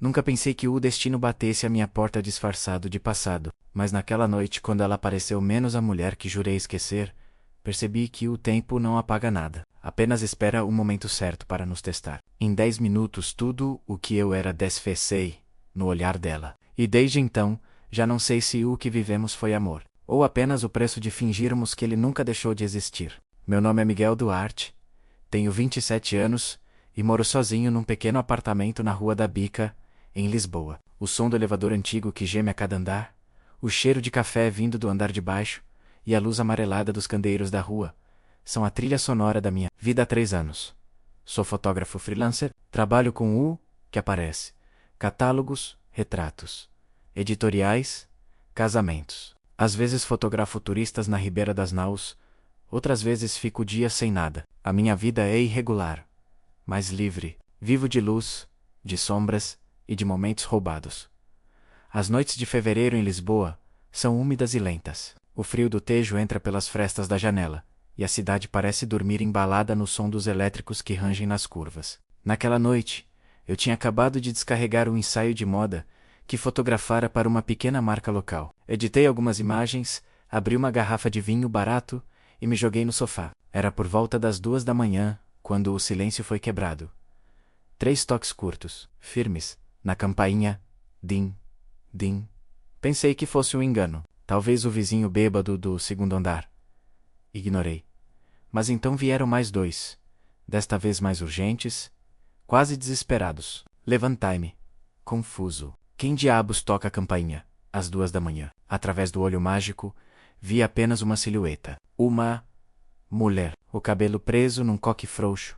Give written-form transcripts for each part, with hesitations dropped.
Nunca pensei que o destino batesse à minha porta disfarçado de passado, mas naquela noite, quando ela pareceu menos a mulher que jurei esquecer, percebi que o tempo não apaga nada, apenas espera o momento certo para nos testar. Em 10 minutos tudo o que eu era desfecei no olhar dela. E desde então, já não sei se o que vivemos foi amor, ou apenas o preço de fingirmos que ele nunca deixou de existir. Meu nome é Miguel Duarte, tenho 27 anos e moro sozinho num pequeno apartamento na Rua da Bica, em Lisboa. O som do elevador antigo que geme a cada andar, o cheiro de café vindo do andar de baixo e a luz amarelada dos candeeiros da rua são a trilha sonora da minha vida há 3 anos. Sou fotógrafo freelancer, trabalho com o que aparece: catálogos, retratos, editoriais, casamentos. Às vezes fotografo turistas na Ribeira das Naus, outras vezes fico dias sem nada. A minha vida é irregular, mas livre. Vivo de luz, de sombras e de momentos roubados. As noites de fevereiro em Lisboa são úmidas e lentas. O frio do Tejo entra pelas frestas da janela, e a cidade parece dormir embalada no som dos elétricos que rangem nas curvas. Naquela noite, eu tinha acabado de descarregar um ensaio de moda que fotografara para uma pequena marca local. Editei algumas imagens, abri uma garrafa de vinho barato e me joguei no sofá. Era por volta das 2 da manhã, quando o silêncio foi quebrado. 3 toques curtos, firmes, na campainha. Dim, dim. Pensei que fosse um engano, talvez o vizinho bêbado do segundo andar. Ignorei. Mas então vieram mais 2, desta vez mais urgentes, quase desesperados. Levantai-me. Confuso. Quem diabos toca a campainha? Às 2 da manhã. Através do olho mágico, vi apenas uma silhueta. Uma mulher. O cabelo preso num coque frouxo,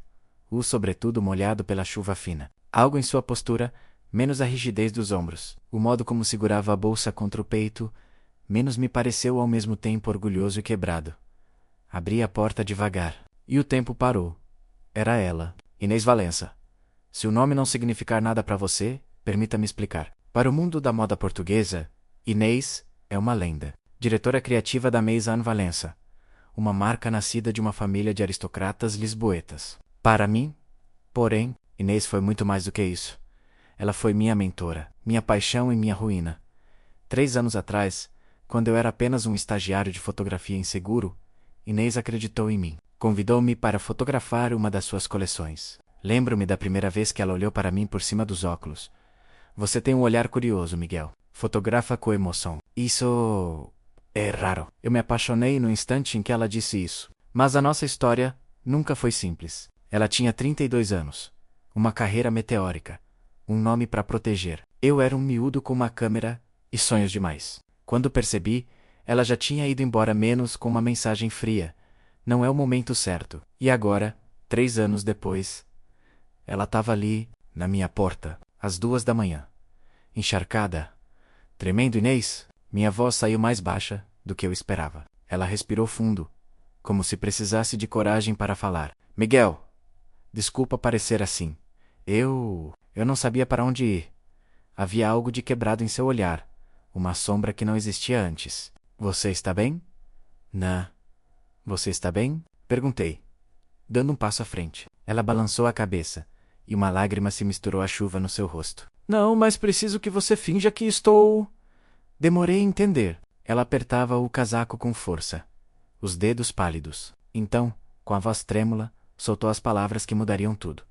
o sobretudo molhado pela chuva fina. Algo em sua postura, menos a rigidez dos ombros, o modo como segurava a bolsa contra o peito, menos me pareceu ao mesmo tempo orgulhoso e quebrado. Abri a porta devagar, e o tempo parou. Era ela, Inês Valença. Se o nome não significar nada para você, permita-me explicar. Para o mundo da moda portuguesa, Inês é uma lenda. Diretora criativa da Maison Valença, uma marca nascida de uma família de aristocratas lisboetas. Para mim, porém, Inês foi muito mais do que isso. Ela foi minha mentora, minha paixão e minha ruína. 3 anos atrás, quando eu era apenas um estagiário de fotografia inseguro, Inês acreditou em mim. Convidou-me para fotografar uma das suas coleções. Lembro-me da primeira vez que ela olhou para mim por cima dos óculos. Você tem um olhar curioso, Miguel. Fotografa com emoção. Isso é raro. Eu me apaixonei no instante em que ela disse isso. Mas a nossa história nunca foi simples. Ela tinha 32 anos. Uma carreira meteórica. Um nome para proteger. Eu era um miúdo com uma câmera e sonhos demais. Quando percebi, ela já tinha ido embora menos com uma mensagem fria. Não é o momento certo. E agora, 3 anos depois, ela estava ali, na minha porta, às 2 da manhã. Encharcada. Tremendo. Inês, minha voz saiu mais baixa do que eu esperava. Ela respirou fundo, como se precisasse de coragem para falar. Miguel, desculpa parecer assim. Eu não sabia para onde ir. Havia algo de quebrado em seu olhar, uma sombra que não existia antes. Você está bem? Não. Você está bem? Perguntei, dando um passo à frente. Ela balançou a cabeça, e uma lágrima se misturou à chuva no seu rosto. Não, mas preciso que você finja que estou... Demorei a entender. Ela apertava o casaco com força, os dedos pálidos. Então, com a voz trêmula, soltou as palavras que mudariam tudo.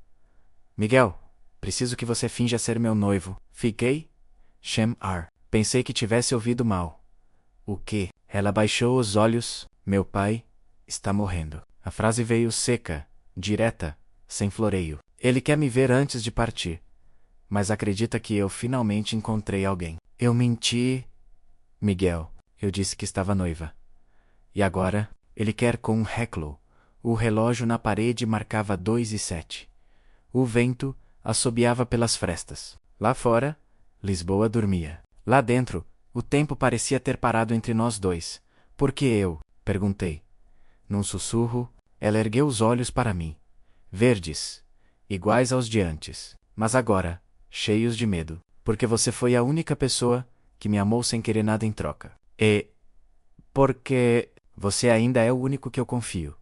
Miguel, preciso que você finja ser meu noivo. Fiquei? Shem-ar. Pensei que tivesse ouvido mal. O quê? Ela baixou os olhos. Meu pai está morrendo. A frase veio seca, direta, sem floreio. Ele quer me ver antes de partir, mas acredita que eu finalmente encontrei alguém. Eu menti, Miguel. Eu disse que estava noiva. E agora, ele quer com um Heklo. O relógio na parede marcava 2:07. O vento assobiava pelas frestas. Lá fora, Lisboa dormia. Lá dentro, o tempo parecia ter parado entre nós dois. Por que eu? Perguntei. Num sussurro, ela ergueu os olhos para mim. Verdes, iguais aos de antes, mas agora, cheios de medo. Porque você foi a única pessoa que me amou sem querer nada em troca. E porque você ainda é o único que eu confio.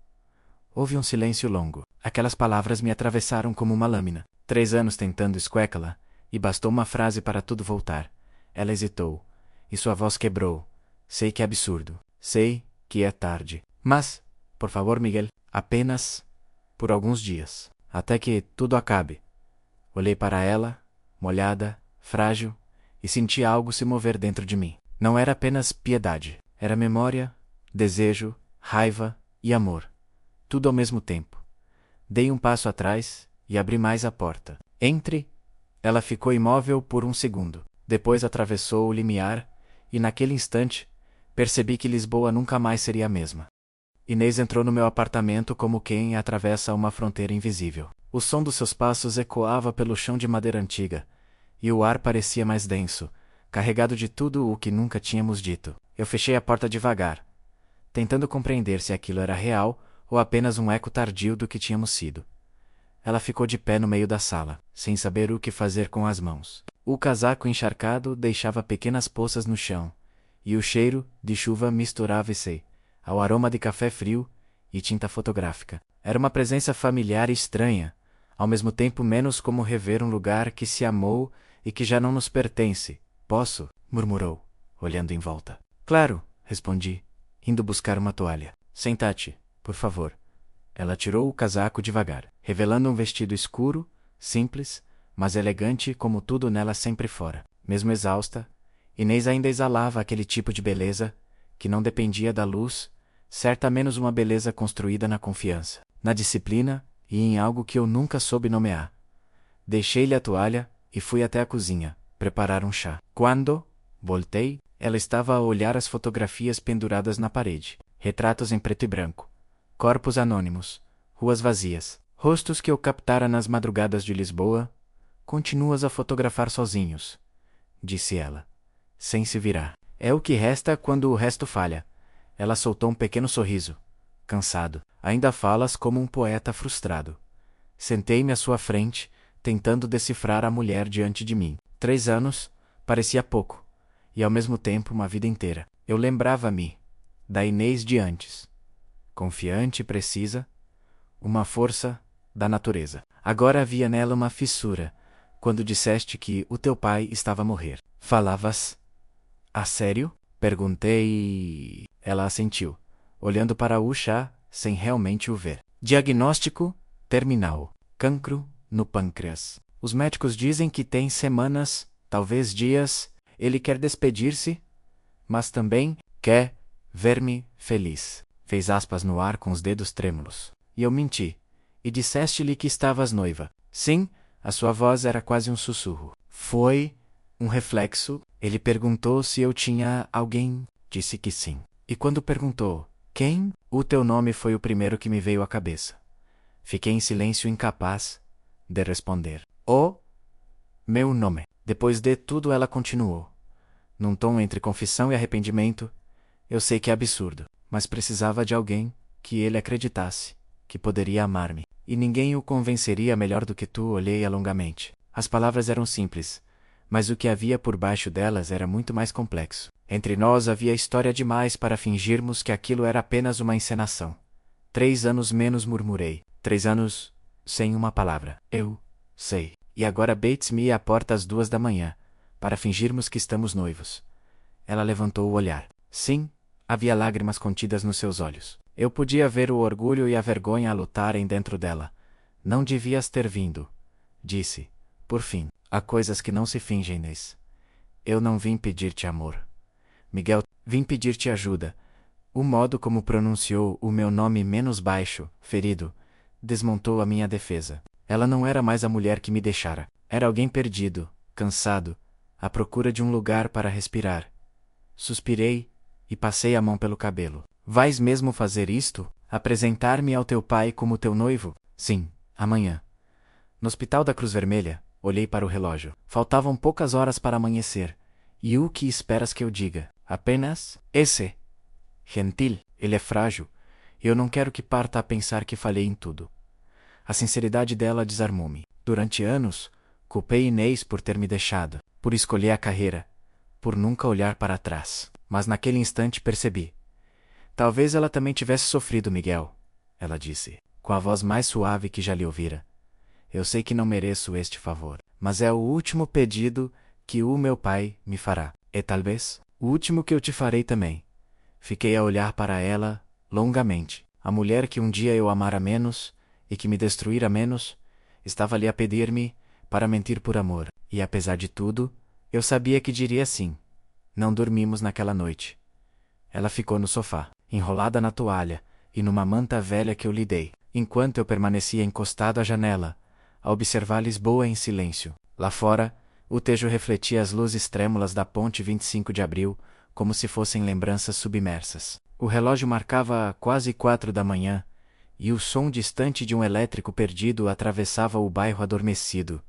Houve um silêncio longo. Aquelas palavras me atravessaram como uma lâmina. 3 anos tentando escuécala, E bastou uma frase para tudo voltar. Ela hesitou, e sua voz quebrou. Sei que é absurdo. Sei que é tarde. Mas, por favor, Miguel, apenas por alguns dias. Até que tudo acabe. Olhei para ela, molhada, frágil, e senti algo se mover dentro de mim. Não era apenas piedade. Era memória, desejo, raiva e amor. Tudo ao mesmo tempo. Dei um passo atrás e abri mais a porta. Entre. Ela ficou imóvel por um segundo. Depois atravessou o limiar e, naquele instante, percebi que Lisboa nunca mais seria a mesma. Inês entrou no meu apartamento como quem atravessa uma fronteira invisível. O som dos seus passos ecoava pelo chão de madeira antiga, e o ar parecia mais denso, carregado de tudo o que nunca tínhamos dito. Eu fechei a porta devagar, tentando compreender se aquilo era real ou apenas um eco tardio do que tínhamos sido. Ela ficou de pé no meio da sala, sem saber o que fazer com as mãos. O casaco encharcado deixava pequenas poças no chão, e o cheiro de chuva misturava-se ao aroma de café frio e tinta fotográfica. Era uma presença familiar e estranha, ao mesmo tempo menos como rever um lugar que se amou e que já não nos pertence. Posso? Murmurou, olhando em volta. Claro, respondi, indo buscar uma toalha. Senta-te, por favor. Ela tirou o casaco devagar, revelando um vestido escuro, simples, mas elegante como tudo nela sempre fora. Mesmo exausta, Inês ainda exalava aquele tipo de beleza que não dependia da luz, certa menos uma beleza construída na confiança, na disciplina e em algo que eu nunca soube nomear. Deixei-lhe a toalha e fui até a cozinha, preparar um chá. Quando voltei, ela estava a olhar as fotografias penduradas na parede. Retratos em preto e branco. Corpos anônimos. Ruas vazias. Rostos que eu captara nas madrugadas de Lisboa. Continuas a fotografar sozinhos, disse ela, sem se virar. É o que resta quando o resto falha. Ela soltou um pequeno sorriso. Cansado. Ainda falas como um poeta frustrado. Sentei-me à sua frente, tentando decifrar a mulher diante de mim. 3 anos, parecia pouco, e ao mesmo tempo uma vida inteira. Eu lembrava-me da Inês de antes. Confiante e precisa, uma força da natureza. Agora havia nela uma fissura, quando disseste que o teu pai estava a morrer. Falavas a sério? Perguntei. Ela assentiu, olhando para o chá, sem realmente o ver. Diagnóstico terminal. Cancro no pâncreas. Os médicos dizem que tem semanas, talvez dias. Ele quer despedir-se, mas também quer ver-me feliz. Fez aspas no ar com os dedos trêmulos. E eu menti. E disseste-lhe que estavas noiva. Sim, a sua voz era quase um sussurro. Foi um reflexo. Ele perguntou se eu tinha alguém. Disse que sim. E quando perguntou, quem? O teu nome foi o primeiro que me veio à cabeça. Fiquei em silêncio incapaz de responder. O meu nome. Depois de tudo ela continuou, num tom entre confissão e arrependimento. Eu sei que é absurdo, mas precisava de alguém que ele acreditasse, que poderia amar-me. E ninguém o convenceria melhor do que tu. Olhei longamente. As palavras eram simples, mas o que havia por baixo delas era muito mais complexo. Entre nós havia história demais para fingirmos que aquilo era apenas uma encenação. 3 anos menos, murmurei. 3 anos sem uma palavra. Eu sei. E agora Bates-me à porta às 2 da manhã, para fingirmos que estamos noivos. Ela levantou o olhar. Sim, havia lágrimas contidas nos seus olhos. Eu podia ver o orgulho e a vergonha a lutarem dentro dela. Não devias ter vindo, disse. Por fim, há coisas que não se fingem, Inês. Eu não vim pedir-te amor. Miguel, vim pedir-te ajuda. O modo como pronunciou o meu nome menos baixo, ferido, desmontou a minha defesa. Ela não era mais a mulher que me deixara. Era alguém perdido, cansado, à procura de um lugar para respirar. Suspirei e passei a mão pelo cabelo. Vais mesmo fazer isto? Apresentar-me ao teu pai como teu noivo? Sim, amanhã. No Hospital da Cruz Vermelha, olhei para o relógio. Faltavam poucas horas para amanhecer. E o que esperas que eu diga? Apenas esse. Gentil, ele é frágil. E eu não quero que parta a pensar que falhei em tudo. A sinceridade dela desarmou-me. Durante anos, culpei Inês por ter me deixado, por escolher a carreira, por nunca olhar para trás. Mas naquele instante percebi. Talvez ela também tivesse sofrido, Miguel, ela disse, com a voz mais suave que já lhe ouvira. Eu sei que não mereço este favor, mas é o último pedido que o meu pai me fará. E talvez o último que eu te farei também. Fiquei a olhar para ela longamente. A mulher que um dia eu amara menos e que me destruíra menos, estava ali a pedir-me para mentir por amor. E apesar de tudo, eu sabia que diria sim. Não dormimos naquela noite. Ela ficou no sofá, enrolada na toalha e numa manta velha que eu lhe dei, enquanto eu permanecia encostado à janela, a observar Lisboa em silêncio. Lá fora, o Tejo refletia as luzes trêmulas da ponte 25 de abril, como se fossem lembranças submersas. O relógio marcava quase 4 da manhã, e o som distante de um elétrico perdido atravessava o bairro adormecido.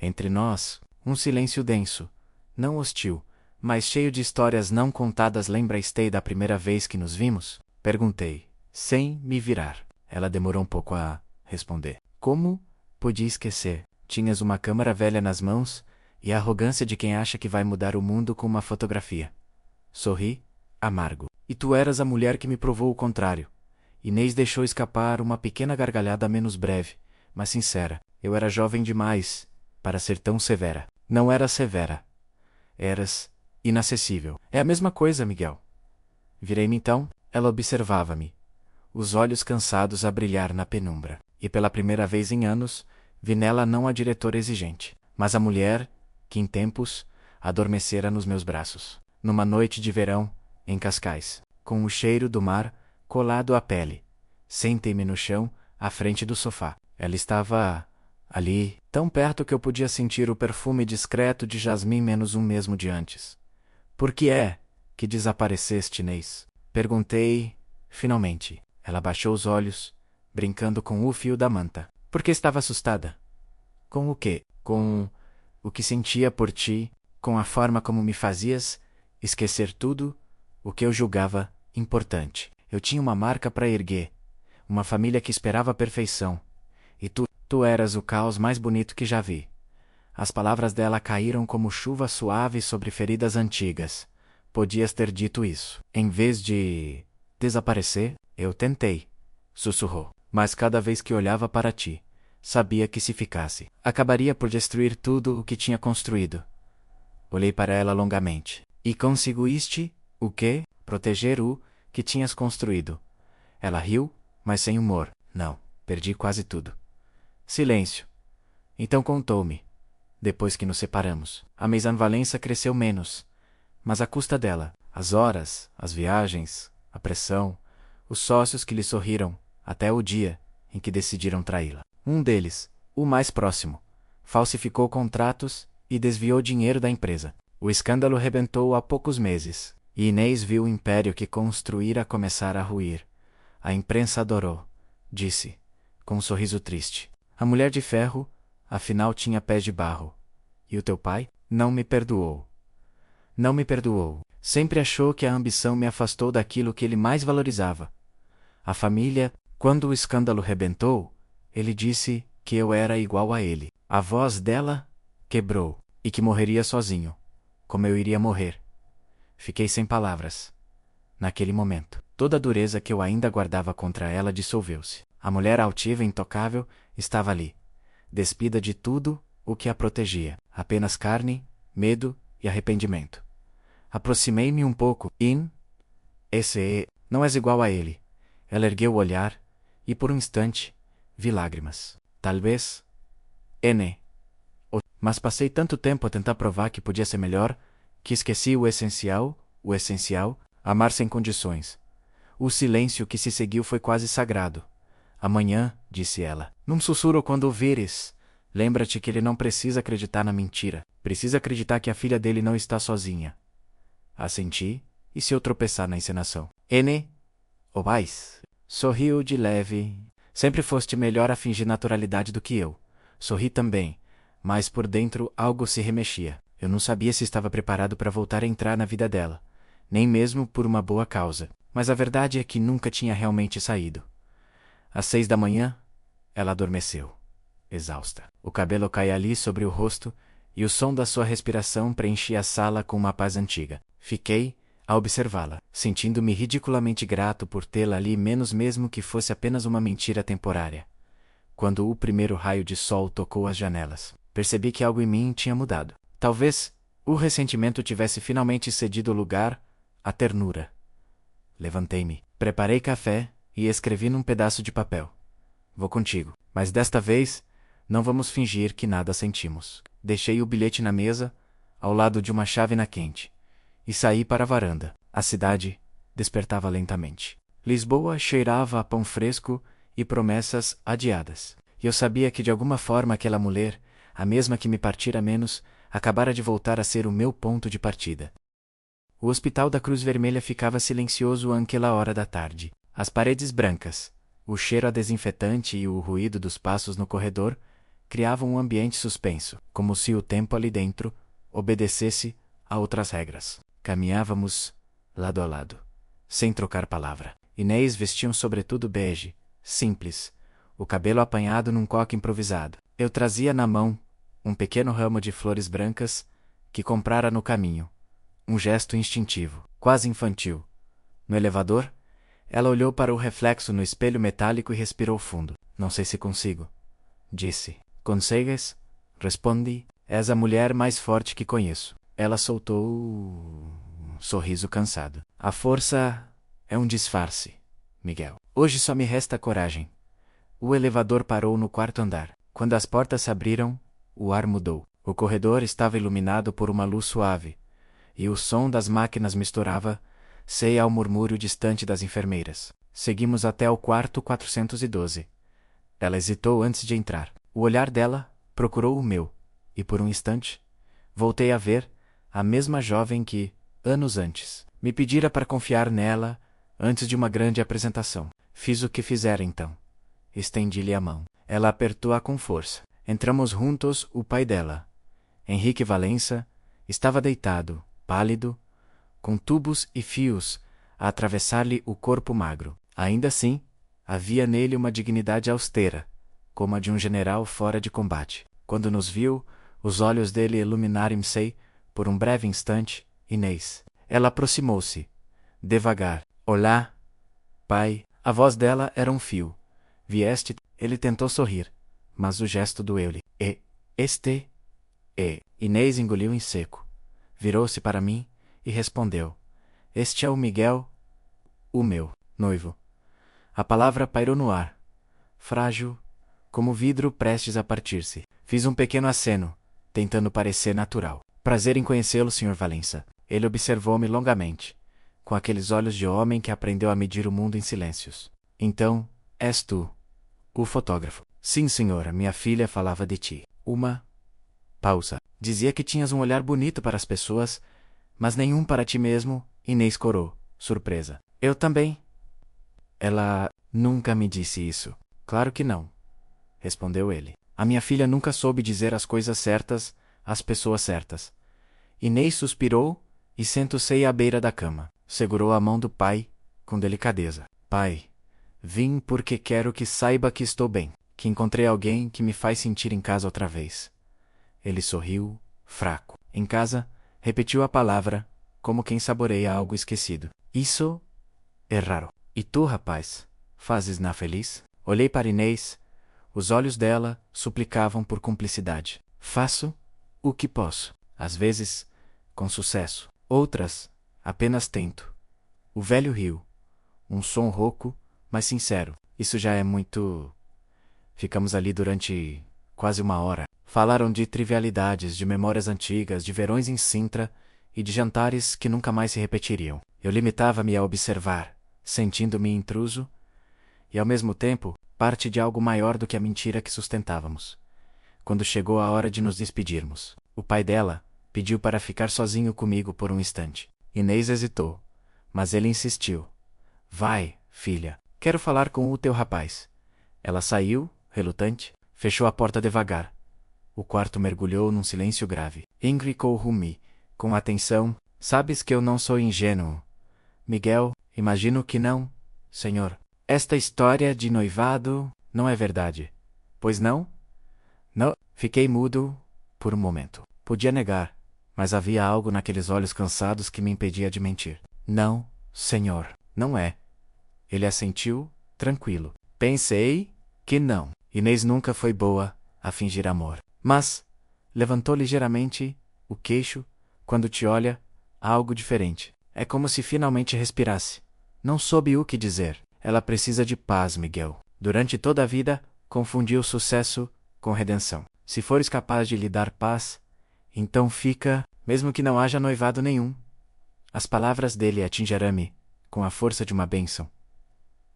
Entre nós, um silêncio denso, não hostil, mas cheio de histórias não contadas. Lembra-ste da primeira vez que nos vimos? Perguntei, sem me virar. Ela demorou um pouco a responder. Como podia esquecer? Tinhas uma câmara velha nas mãos e a arrogância de quem acha que vai mudar o mundo com uma fotografia. Sorri, amargo. E tu eras a mulher que me provou o contrário. Inês deixou escapar uma pequena gargalhada menos breve, mas sincera. Eu era jovem demais para ser tão severa. Não eras severa. Eras inacessível. É a mesma coisa, Miguel. Virei-me então. Ela observava-me, os olhos cansados a brilhar na penumbra. E pela primeira vez em anos, vi nela não a diretora exigente, mas a mulher que em tempos adormecera nos meus braços. Numa noite de verão, em Cascais, com o cheiro do mar colado à pele, sentei-me no chão, à frente do sofá. Ela estava ali, tão perto que eu podia sentir o perfume discreto de jasmim menos um mesmo de antes. Por que é que desapareceste, Inês? Perguntei, finalmente. Ela baixou os olhos, brincando com o fio da manta. Porque estava assustada. Com o quê? Com o que sentia por ti, com a forma como me fazias esquecer tudo o que eu julgava importante. Eu tinha uma marca para erguer, uma família que esperava a perfeição. E tu eras o caos mais bonito que já vi. As palavras dela caíram como chuva suave sobre feridas antigas. Podias ter dito isso. Em vez de desaparecer, eu tentei, sussurrou. Mas cada vez que olhava para ti, sabia que se ficasse, acabaria por destruir tudo o que tinha construído. Olhei para ela longamente. E conseguiste o quê? Proteger o que tinhas construído. Ela riu, mas sem humor. Não, perdi quase tudo. Silêncio. Então contou-me. Depois que nos separamos, a Maison Valença cresceu menos, mas à custa dela. As horas, as viagens, a pressão, os sócios que lhe sorriram, até o dia em que decidiram traí-la. Um deles, o mais próximo, falsificou contratos e desviou dinheiro da empresa. O escândalo rebentou há poucos meses, e Inês viu o império que construíra começar a ruir. A imprensa adorou, disse, com um sorriso triste. A mulher de ferro, afinal, tinha pés de barro. E o teu pai? Não me perdoou. Não me perdoou. Sempre achou que a ambição me afastou daquilo que ele mais valorizava. A família. Quando o escândalo rebentou, ele disse que eu era igual a ele. A voz dela quebrou, e que morreria sozinho, como eu iria morrer. Fiquei sem palavras. Naquele momento, toda a dureza que eu ainda guardava contra ela dissolveu-se. A mulher altiva e intocável estava ali, despida de tudo o que a protegia. Apenas carne, medo e arrependimento. Aproximei-me um pouco. Esse não és igual a ele. Ela ergueu o olhar, e por um instante, vi lágrimas. Talvez. Mas passei tanto tempo a tentar provar que podia ser melhor, que esqueci o essencial, amar sem condições. O silêncio que se seguiu foi quase sagrado. Amanhã, disse ela, num sussurro quando o vires, lembra-te que ele não precisa acreditar na mentira. Precisa acreditar que a filha dele não está sozinha. Assenti, e se eu tropeçar na encenação? Vais. Sorriu de leve. Sempre foste melhor a fingir naturalidade do que eu. Sorri também, mas por dentro algo se remexia. Eu não sabia se estava preparado para voltar a entrar na vida dela, nem mesmo por uma boa causa. Mas a verdade é que nunca tinha realmente saído. Às 6 da manhã, ela adormeceu, exausta. O cabelo caía ali sobre o rosto, e o som da sua respiração preenchia a sala com uma paz antiga. Fiquei a observá-la, sentindo-me ridiculamente grato por tê-la ali, menos mesmo que fosse apenas uma mentira temporária. Quando o primeiro raio de sol tocou as janelas, Percebi que algo em mim tinha mudado. Talvez o ressentimento tivesse finalmente cedido lugar à ternura. Levantei-me, preparei café e escrevi num pedaço de papel: "Vou contigo, mas desta vez não vamos fingir que nada sentimos." Deixei o bilhete na mesa, ao lado de uma chávena quente, e saí para a varanda. A cidade despertava lentamente. Lisboa cheirava a pão fresco e promessas adiadas. E eu sabia que de alguma forma aquela mulher, a mesma que me partira menos, acabara de voltar a ser o meu ponto de partida. O hospital da Cruz Vermelha ficava silencioso àquela hora da tarde. As paredes brancas, o cheiro a desinfetante e o ruído dos passos no corredor criavam um ambiente suspenso, como se o tempo ali dentro obedecesse a outras regras. Caminhávamos lado a lado, sem trocar palavra. Inês vestia um sobretudo bege, simples, o cabelo apanhado num coque improvisado. Eu trazia na mão um pequeno ramo de flores brancas que comprara no caminho. Um gesto instintivo, quase infantil. No elevador, ela olhou para o reflexo no espelho metálico e respirou fundo. "Não sei se consigo", disse. "Consegues?" Respondi. "És a mulher mais forte que conheço." Ela soltou um sorriso cansado. "A força é um disfarce, Miguel. Hoje só me resta coragem." O elevador parou no quarto andar. Quando as portas se abriram, o ar mudou. O corredor estava iluminado por uma luz suave, e o som das máquinas misturava-se ao murmúrio distante das enfermeiras. Seguimos até o quarto 412. Ela hesitou antes de entrar. O olhar dela procurou o meu, e por um instante, voltei a ver a mesma jovem que, anos antes, me pedira para confiar nela antes de uma grande apresentação. Fiz o que fizera então. Estendi-lhe a mão. Ela apertou-a com força. Entramos juntos. O pai dela, Henrique Valença, estava deitado, pálido, com tubos e fios a atravessar-lhe o corpo magro. Ainda assim, havia nele uma dignidade austera, como a de um general fora de combate. Quando nos viu, os olhos dele iluminaram-se por um breve instante. "Inês." Ela aproximou-se, devagar. "Olá, pai." A voz dela era um fio. "Vieste?" Ele tentou sorrir, mas o gesto doeu-lhe. Inês engoliu em seco. Virou-se para mim e respondeu: "Este é o Miguel, o meu noivo." A palavra pairou no ar, frágil, como vidro prestes a partir-se. Fiz um pequeno aceno, tentando parecer natural. "Prazer em conhecê-lo, Sr. Valença." Ele observou-me longamente, com aqueles olhos de homem que aprendeu a medir o mundo em silêncios. "Então, és tu, o fotógrafo?" "Sim, senhora, minha filha falava de ti." Uma pausa. "Dizia que tinhas um olhar bonito para as pessoas, mas nenhum para ti mesmo." Inês corou, surpresa. "Eu também." "Ela nunca me disse isso." "Claro que não," respondeu ele. "A minha filha nunca soube dizer as coisas certas às pessoas certas." Inês suspirou e sentou-se à beira da cama. Segurou a mão do pai, com delicadeza. "Pai, vim porque quero que saiba que estou bem, que encontrei alguém que me faz sentir em casa outra vez." Ele sorriu, fraco. "Em casa?" Repetiu a palavra, como quem saboreia algo esquecido. "Isso é raro." "E tu, rapaz, fazes-na feliz?" Olhei para Inês. Os olhos dela suplicavam por cumplicidade. "Faço o que posso. Às vezes, com sucesso. Outras, apenas tento." O velho riu. Um som rouco, mas sincero. "Isso já é muito." Ficamos ali durante quase uma hora. Falaram de trivialidades, de memórias antigas, de verões em Sintra e de jantares que nunca mais se repetiriam. Eu limitava-me a observar, sentindo-me intruso e, ao mesmo tempo, parte de algo maior do que a mentira que sustentávamos. Quando chegou a hora de nos despedirmos, o pai dela pediu para ficar sozinho comigo por um instante. Inês hesitou, mas ele insistiu. "Vai, filha. Quero falar com o teu rapaz." Ela saiu, relutante, fechou a porta devagar. O quarto mergulhou num silêncio grave. Ingrid ouviu-me com atenção. "Sabes que eu não sou ingênuo, Miguel." "Imagino que não, senhor." "Esta história de noivado não é verdade, pois não?" "Não." Fiquei mudo por um momento. Podia negar, mas havia algo naqueles olhos cansados que me impedia de mentir. "Não, senhor, não é." Ele assentiu, tranquilo. "Pensei que não." Inês nunca foi boa a fingir amor. Mas, Levantou ligeiramente o queixo. Quando te olha, há algo diferente. É como se finalmente respirasse. Não soube o que dizer. Ela precisa de paz, Miguel. Durante toda a vida, confundiu sucesso com redenção. Se fores capaz de lhe dar paz, então fica, mesmo que não haja noivado nenhum. As palavras dele atingiram-me com a força de uma bênção.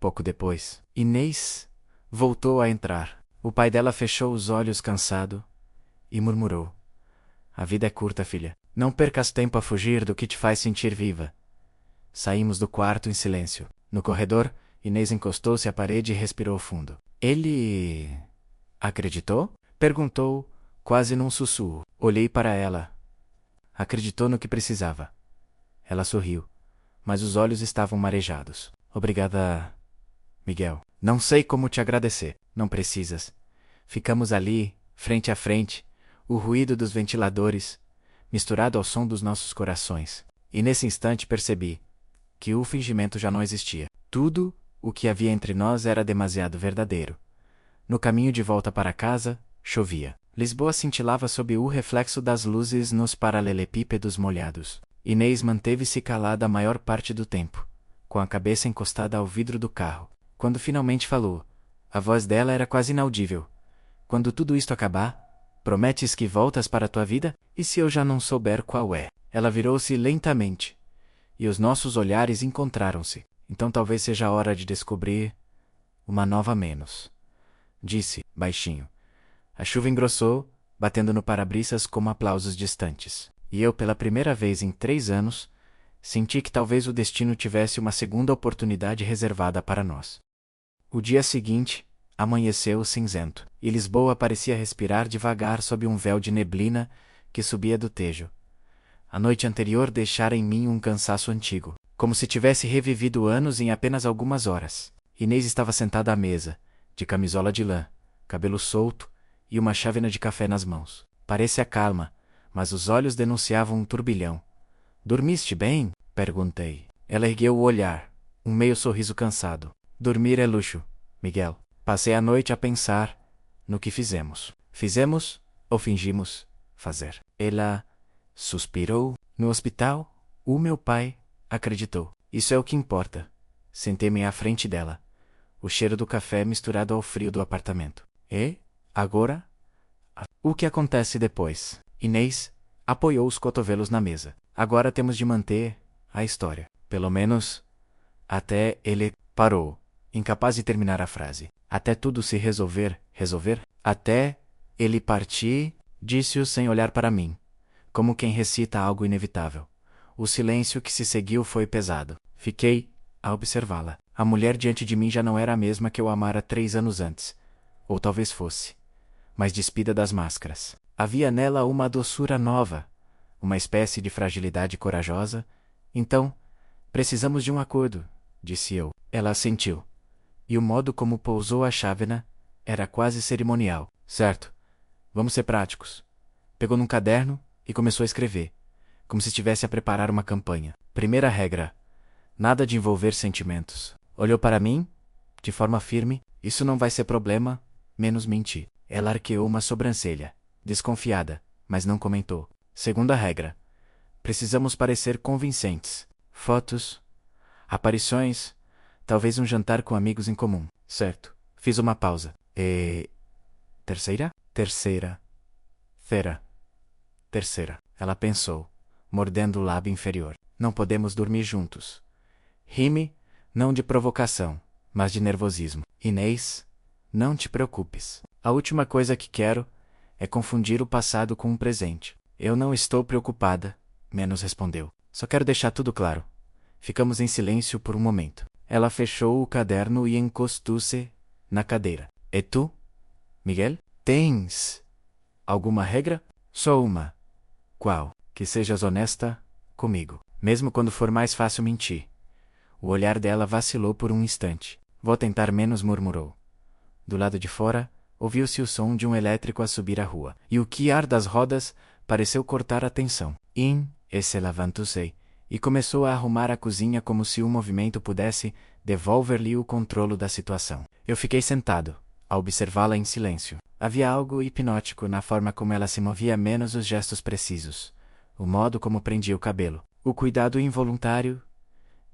Pouco depois, Inês voltou a entrar. O pai dela fechou os olhos cansado e murmurou: A vida é curta, filha. Não percas tempo a fugir do que te faz sentir viva. Saímos do quarto em silêncio. No corredor, Inês encostou-se à parede e respirou fundo. Ele acreditou? Perguntou, quase num sussurro. Olhei para ela. Acreditou no que precisava. Ela sorriu, mas os olhos estavam marejados. Obrigada, Miguel. Não sei como te agradecer. Não precisas. Ficamos ali, frente a frente, o ruído dos ventiladores, misturado ao som dos nossos corações. E nesse instante percebi que o fingimento já não existia. Tudo o que havia entre nós era demasiado verdadeiro. No caminho de volta para casa, chovia. Lisboa cintilava sob o reflexo das luzes nos paralelepípedos molhados. Inês manteve-se calada a maior parte do tempo, com a cabeça encostada ao vidro do carro. Quando finalmente falou, a voz dela era quase inaudível. Quando tudo isto acabar, prometes que voltas para a tua vida? E se eu já não souber qual é? Ela virou-se lentamente, e os nossos olhares encontraram-se. Então talvez seja a hora de descobrir uma nova menos. Disse, baixinho. A chuva engrossou, batendo no para-brisas como aplausos distantes. E eu, pela primeira vez em 3 anos, senti que talvez o destino tivesse uma segunda oportunidade reservada para nós. O dia seguinte amanheceu cinzento, e Lisboa parecia respirar devagar sob um véu de neblina que subia do Tejo. A noite anterior deixara em mim um cansaço antigo, como se tivesse revivido anos em apenas algumas horas. Inês estava sentada à mesa, de camisola de lã, cabelo solto e uma chávena de café nas mãos. Parecia calma, mas os olhos denunciavam um turbilhão. Dormiste bem? Perguntei. Ela ergueu o olhar, um meio sorriso cansado. Dormir é luxo, Miguel. Passei a noite a pensar no que fizemos. Fizemos ou fingimos fazer? Ela suspirou. No hospital, o meu pai acreditou. Isso é o que importa. Sentei-me à frente dela. O cheiro do café misturado ao frio do apartamento. E, agora? O que acontece depois? Inês apoiou os cotovelos na mesa. Agora temos de manter a história. Pelo menos, até ele parou, incapaz de terminar a frase. Até tudo se resolver? Até ele partir, disse-o sem olhar para mim, como quem recita algo inevitável. O silêncio que se seguiu foi pesado. Fiquei a observá-la. A mulher diante de mim já não era a mesma que eu amara 3 anos antes. Ou talvez fosse, mas despida das máscaras. Havia nela uma doçura nova, uma espécie de fragilidade corajosa. Então, precisamos de um acordo, disse eu. Ela assentiu. E o modo como pousou a chávena era quase cerimonial. Certo. Vamos ser práticos. Pegou num caderno e começou a escrever, como se estivesse a preparar uma campanha. Primeira regra: nada de envolver sentimentos. Olhou para mim, de forma firme. Isso não vai ser problema, menos mentir. Ela arqueou uma sobrancelha, desconfiada, mas não comentou. Segunda regra: precisamos parecer convincentes. Fotos, aparições, talvez um jantar com amigos em comum. Certo. Fiz uma pausa. E... terceira? Terceira. Terceira. Ela pensou, mordendo o lábio inferior. Não podemos dormir juntos. Rime, não de provocação, mas de nervosismo. Inês, não te preocupes. A última coisa que quero é confundir o passado com um presente. Eu não estou preocupada, menos respondeu. Só quero deixar tudo claro. Ficamos em silêncio por um momento. Ela fechou o caderno e encostou-se na cadeira. E tu, Miguel? Tens alguma regra? Só uma. Qual? Que sejas honesta comigo, mesmo quando for mais fácil mentir. O olhar dela vacilou por um instante. Vou tentar menos, murmurou. Do lado de fora, ouviu-se o som de um elétrico a subir a rua, e o quiar das rodas pareceu cortar a tensão. Se levantou-se e começou a arrumar a cozinha como se o movimento pudesse devolver-lhe o controle da situação. Eu fiquei sentado, a observá-la em silêncio. Havia algo hipnótico na forma como ela se movia, menos os gestos precisos, o modo como prendia o cabelo, o cuidado involuntário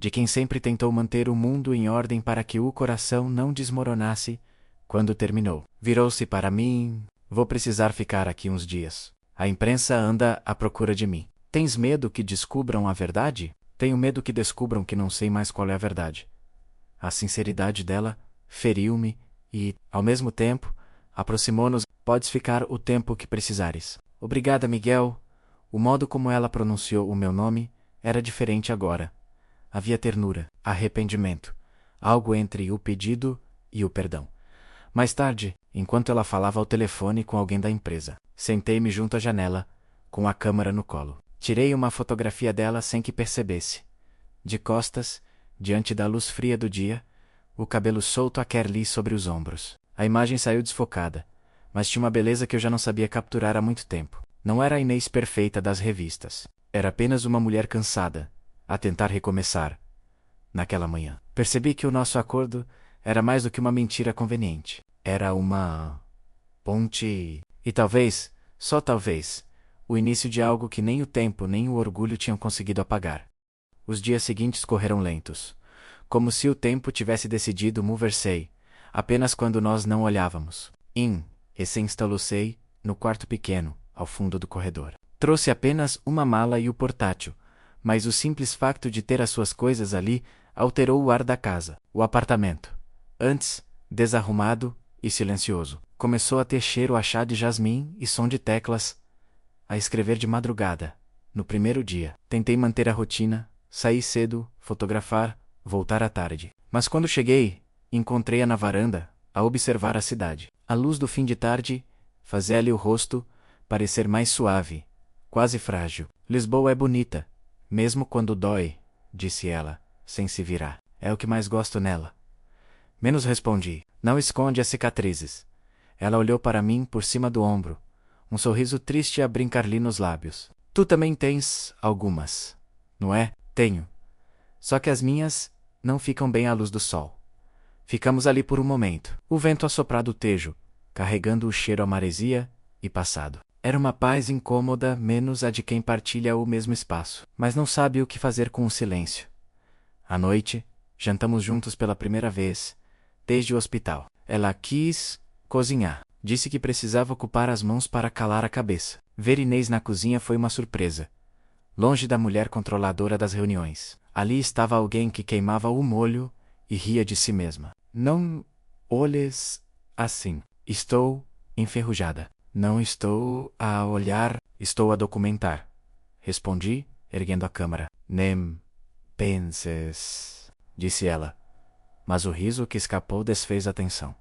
de quem sempre tentou manter o mundo em ordem para que o coração não desmoronasse. Quando terminou, virou-se para mim: vou precisar ficar aqui uns dias. A imprensa anda à procura de mim. Tens medo que descubram a verdade? Tenho medo que descubram que não sei mais qual é a verdade. A sinceridade dela feriu-me e, ao mesmo tempo, aproximou-nos. Podes ficar o tempo que precisares. Obrigada, Miguel. O modo como ela pronunciou o meu nome era diferente agora. Havia ternura, arrependimento, algo entre o pedido e o perdão. Mais tarde, enquanto ela falava ao telefone com alguém da empresa, sentei-me junto à janela, com a câmera no colo. Tirei uma fotografia dela sem que percebesse. De costas, diante da luz fria do dia, o cabelo solto a quer-lhe sobre os ombros. A imagem saiu desfocada, mas tinha uma beleza que eu já não sabia capturar há muito tempo. Não era a Inês perfeita das revistas. Era apenas uma mulher cansada, a tentar recomeçar. Naquela manhã, percebi que o nosso acordo era mais do que uma mentira conveniente. Era uma ponte. E talvez, só talvez, o início de algo que nem o tempo nem o orgulho tinham conseguido apagar. Os dias seguintes correram lentos, como se o tempo tivesse decidido mover-se, apenas quando nós não olhávamos. E se instalou-se no quarto pequeno, ao fundo do corredor. Trouxe apenas uma mala e o portátil, mas o simples facto de ter as suas coisas ali alterou o ar da casa. O apartamento, antes desarrumado e silencioso, começou a ter cheiro a chá de jasmim e som de teclas. A escrever de madrugada. No primeiro dia, tentei manter a rotina, sair cedo, fotografar, voltar à tarde. Mas quando cheguei, encontrei-a na varanda, a observar a cidade. A luz do fim de tarde fazia-lhe o rosto parecer mais suave, quase frágil. Lisboa é bonita, mesmo quando dói, disse ela, sem se virar. É o que mais gosto nela. Menos respondi. Não esconde as cicatrizes. Ela olhou para mim por cima do ombro, um sorriso triste a brincar-lhe nos lábios. Tu também tens algumas, não é? Tenho. Só que as minhas não ficam bem à luz do sol. Ficamos ali por um momento. O vento assoprava do tejo, carregando o cheiro a maresia e passado. Era uma paz incômoda, menos a de quem partilha o mesmo espaço, mas não sabe o que fazer com o silêncio. À noite, jantamos juntos pela primeira vez, desde o hospital. Ela quis cozinhar. Disse que precisava ocupar as mãos para calar a cabeça. Ver Inês na cozinha foi uma surpresa. Longe da mulher controladora das reuniões. Ali estava alguém que queimava o molho e ria de si mesma. Não olhes assim. Estou enferrujada. Não estou a olhar, estou a documentar. Respondi, erguendo a câmera. Nem penses, disse ela. Mas o riso que escapou desfez a tensão.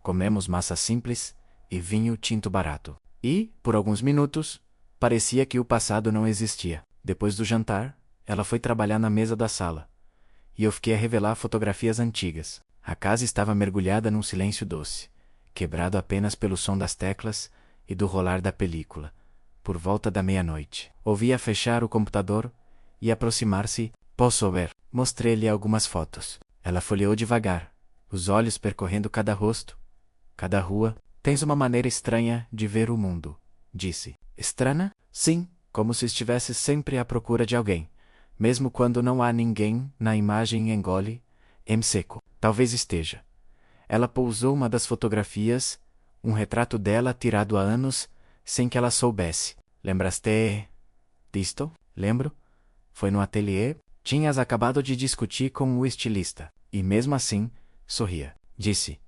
Comemos massa simples e vinho tinto barato. E, por alguns minutos, parecia que o passado não existia. Depois do jantar, ela foi trabalhar na mesa da sala. E eu fiquei a revelar fotografias antigas. A casa estava mergulhada num silêncio doce, quebrado apenas pelo som das teclas e do rolar da película. Por volta da meia-noite, ouvia fechar o computador e aproximar-se. Posso ver? Mostrei-lhe algumas fotos. Ela folheou devagar, os olhos percorrendo cada rosto, cada rua. Tens uma maneira estranha de ver o mundo, disse. Estranha? Sim, como se estivesse sempre à procura de alguém. Mesmo quando não há ninguém na imagem, engole, em seco. Talvez esteja. Ela pousou uma das fotografias, um retrato dela tirado há anos, sem que ela soubesse. Lembraste disto? Lembro. Foi no ateliê. Tinhas acabado de discutir com o estilista. E mesmo assim, sorria. Disse,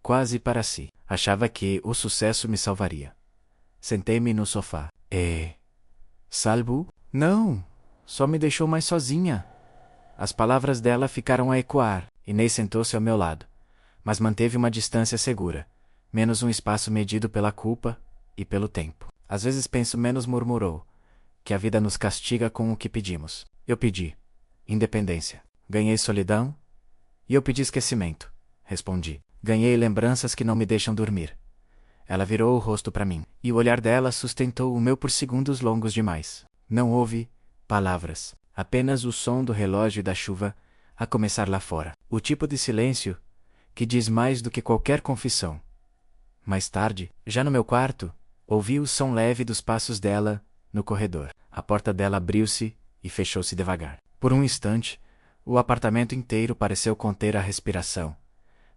quase para si. Achava que o sucesso me salvaria. Sentei-me no sofá. Salvo? Não. Só me deixou mais sozinha. As palavras dela ficaram a ecoar. Inês sentou-se ao meu lado, mas manteve uma distância segura, menos um espaço medido pela culpa e pelo tempo. Às vezes penso, menos murmurou, que a vida nos castiga com o que pedimos. Eu pedi independência. Ganhei solidão e eu pedi esquecimento. Respondi. Ganhei lembranças que não me deixam dormir. Ela virou o rosto para mim, e o olhar dela sustentou o meu por segundos longos demais. Não houve palavras, apenas o som do relógio e da chuva a começar lá fora. O tipo de silêncio que diz mais do que qualquer confissão. Mais tarde, já no meu quarto, ouvi o som leve dos passos dela no corredor. A porta dela abriu-se e fechou-se devagar. Por um instante, o apartamento inteiro pareceu conter a respiração.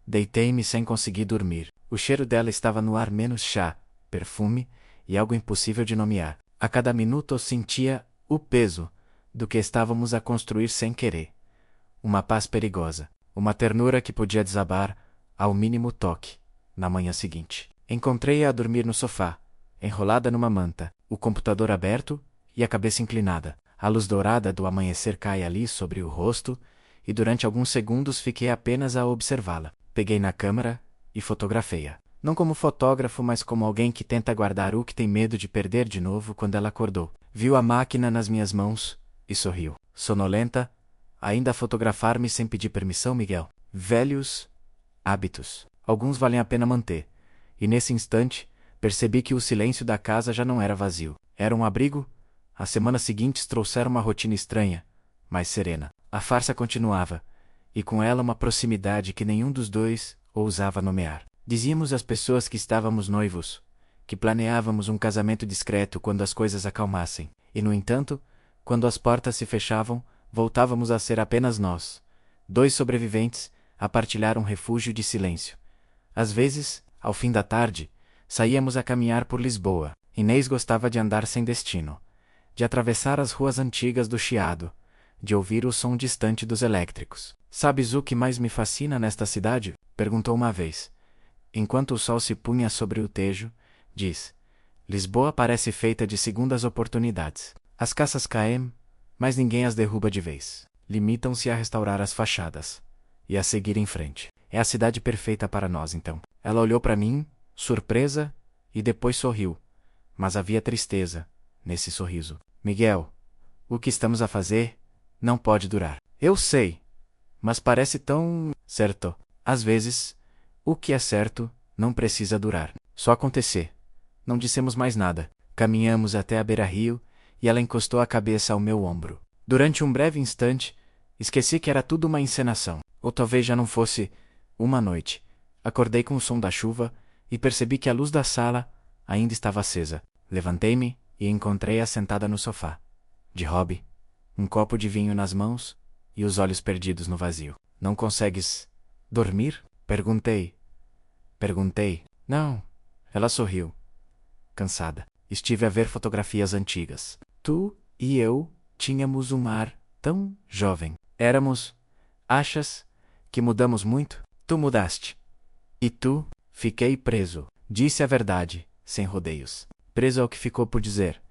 Deitei-me sem conseguir dormir. O cheiro dela estava no ar, menos chá, perfume e algo impossível de nomear. A cada minuto eu sentia o peso do que estávamos a construir sem querer. Uma paz perigosa, uma ternura que podia desabar ao mínimo toque na manhã seguinte. Encontrei-a a dormir no sofá, enrolada numa manta, o computador aberto e a cabeça inclinada. A luz dourada do amanhecer cai ali sobre o rosto e durante alguns segundos fiquei apenas a observá-la. Peguei na câmera e fotografei-a. Não como fotógrafo, mas como alguém que tenta guardar o que tem medo de perder de novo quando ela acordou. Viu a máquina nas minhas mãos e sorriu. Sonolenta, ainda a fotografar-me sem pedir permissão, Miguel. Velhos hábitos. Alguns valem a pena manter. E nesse instante, percebi que o silêncio da casa já não era vazio. Era um abrigo. As semanas seguintes trouxeram uma rotina estranha, mas serena. A farsa continuava, e com ela uma proximidade que nenhum dos dois ousava nomear. Dizíamos às pessoas que estávamos noivos, que planeávamos um casamento discreto quando as coisas acalmassem, e no entanto, quando as portas se fechavam, voltávamos a ser apenas nós, dois sobreviventes, a partilhar um refúgio de silêncio. Às vezes, ao fim da tarde, saíamos a caminhar por Lisboa. Inês gostava de andar sem destino, de atravessar as ruas antigas do Chiado, de ouvir o som distante dos elétricos. Sabes o que mais me fascina nesta cidade? Perguntou uma vez. Enquanto o sol se punha sobre o Tejo, diz: Lisboa parece feita de segundas oportunidades. As caças caem, mas ninguém as derruba de vez. Limitam-se a restaurar as fachadas e a seguir em frente. É a cidade perfeita para nós, então. Ela olhou para mim, surpresa, e depois sorriu. Mas havia tristeza nesse sorriso. Miguel, o que estamos a fazer não pode durar. Eu sei, mas parece tão certo. Às vezes, o que é certo não precisa durar. Só acontecer. Não dissemos mais nada. Caminhamos até a beira-rio e ela encostou a cabeça ao meu ombro. Durante um breve instante, esqueci que era tudo uma encenação. Ou talvez já não fosse uma noite. Acordei com o som da chuva e percebi que a luz da sala ainda estava acesa. Levantei-me e encontrei-a sentada no sofá, de hobby, um copo de vinho nas mãos e os olhos perdidos no vazio. Não consegues dormir? Perguntei. Não. Ela sorriu, cansada. Estive a ver fotografias antigas. Tu e eu tínhamos um ar tão jovem. Achas que mudamos muito? Tu mudaste. E tu? Fiquei preso. Disse a verdade, sem rodeios. Preso ao que ficou por dizer.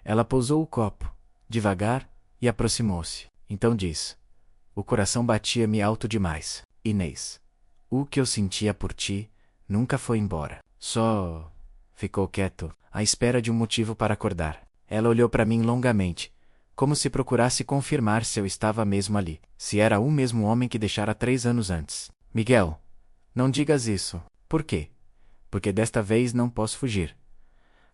Ela pousou o copo, devagar, e aproximou-se. Então disse: o coração batia-me alto demais. Inês, o que eu sentia por ti nunca foi embora. Só ficou quieto, à espera de um motivo para acordar. Ela olhou para mim longamente, como se procurasse confirmar se eu estava mesmo ali, se era o mesmo homem que deixara 3 anos antes. Miguel, não digas isso. Por quê? Porque desta vez não posso fugir.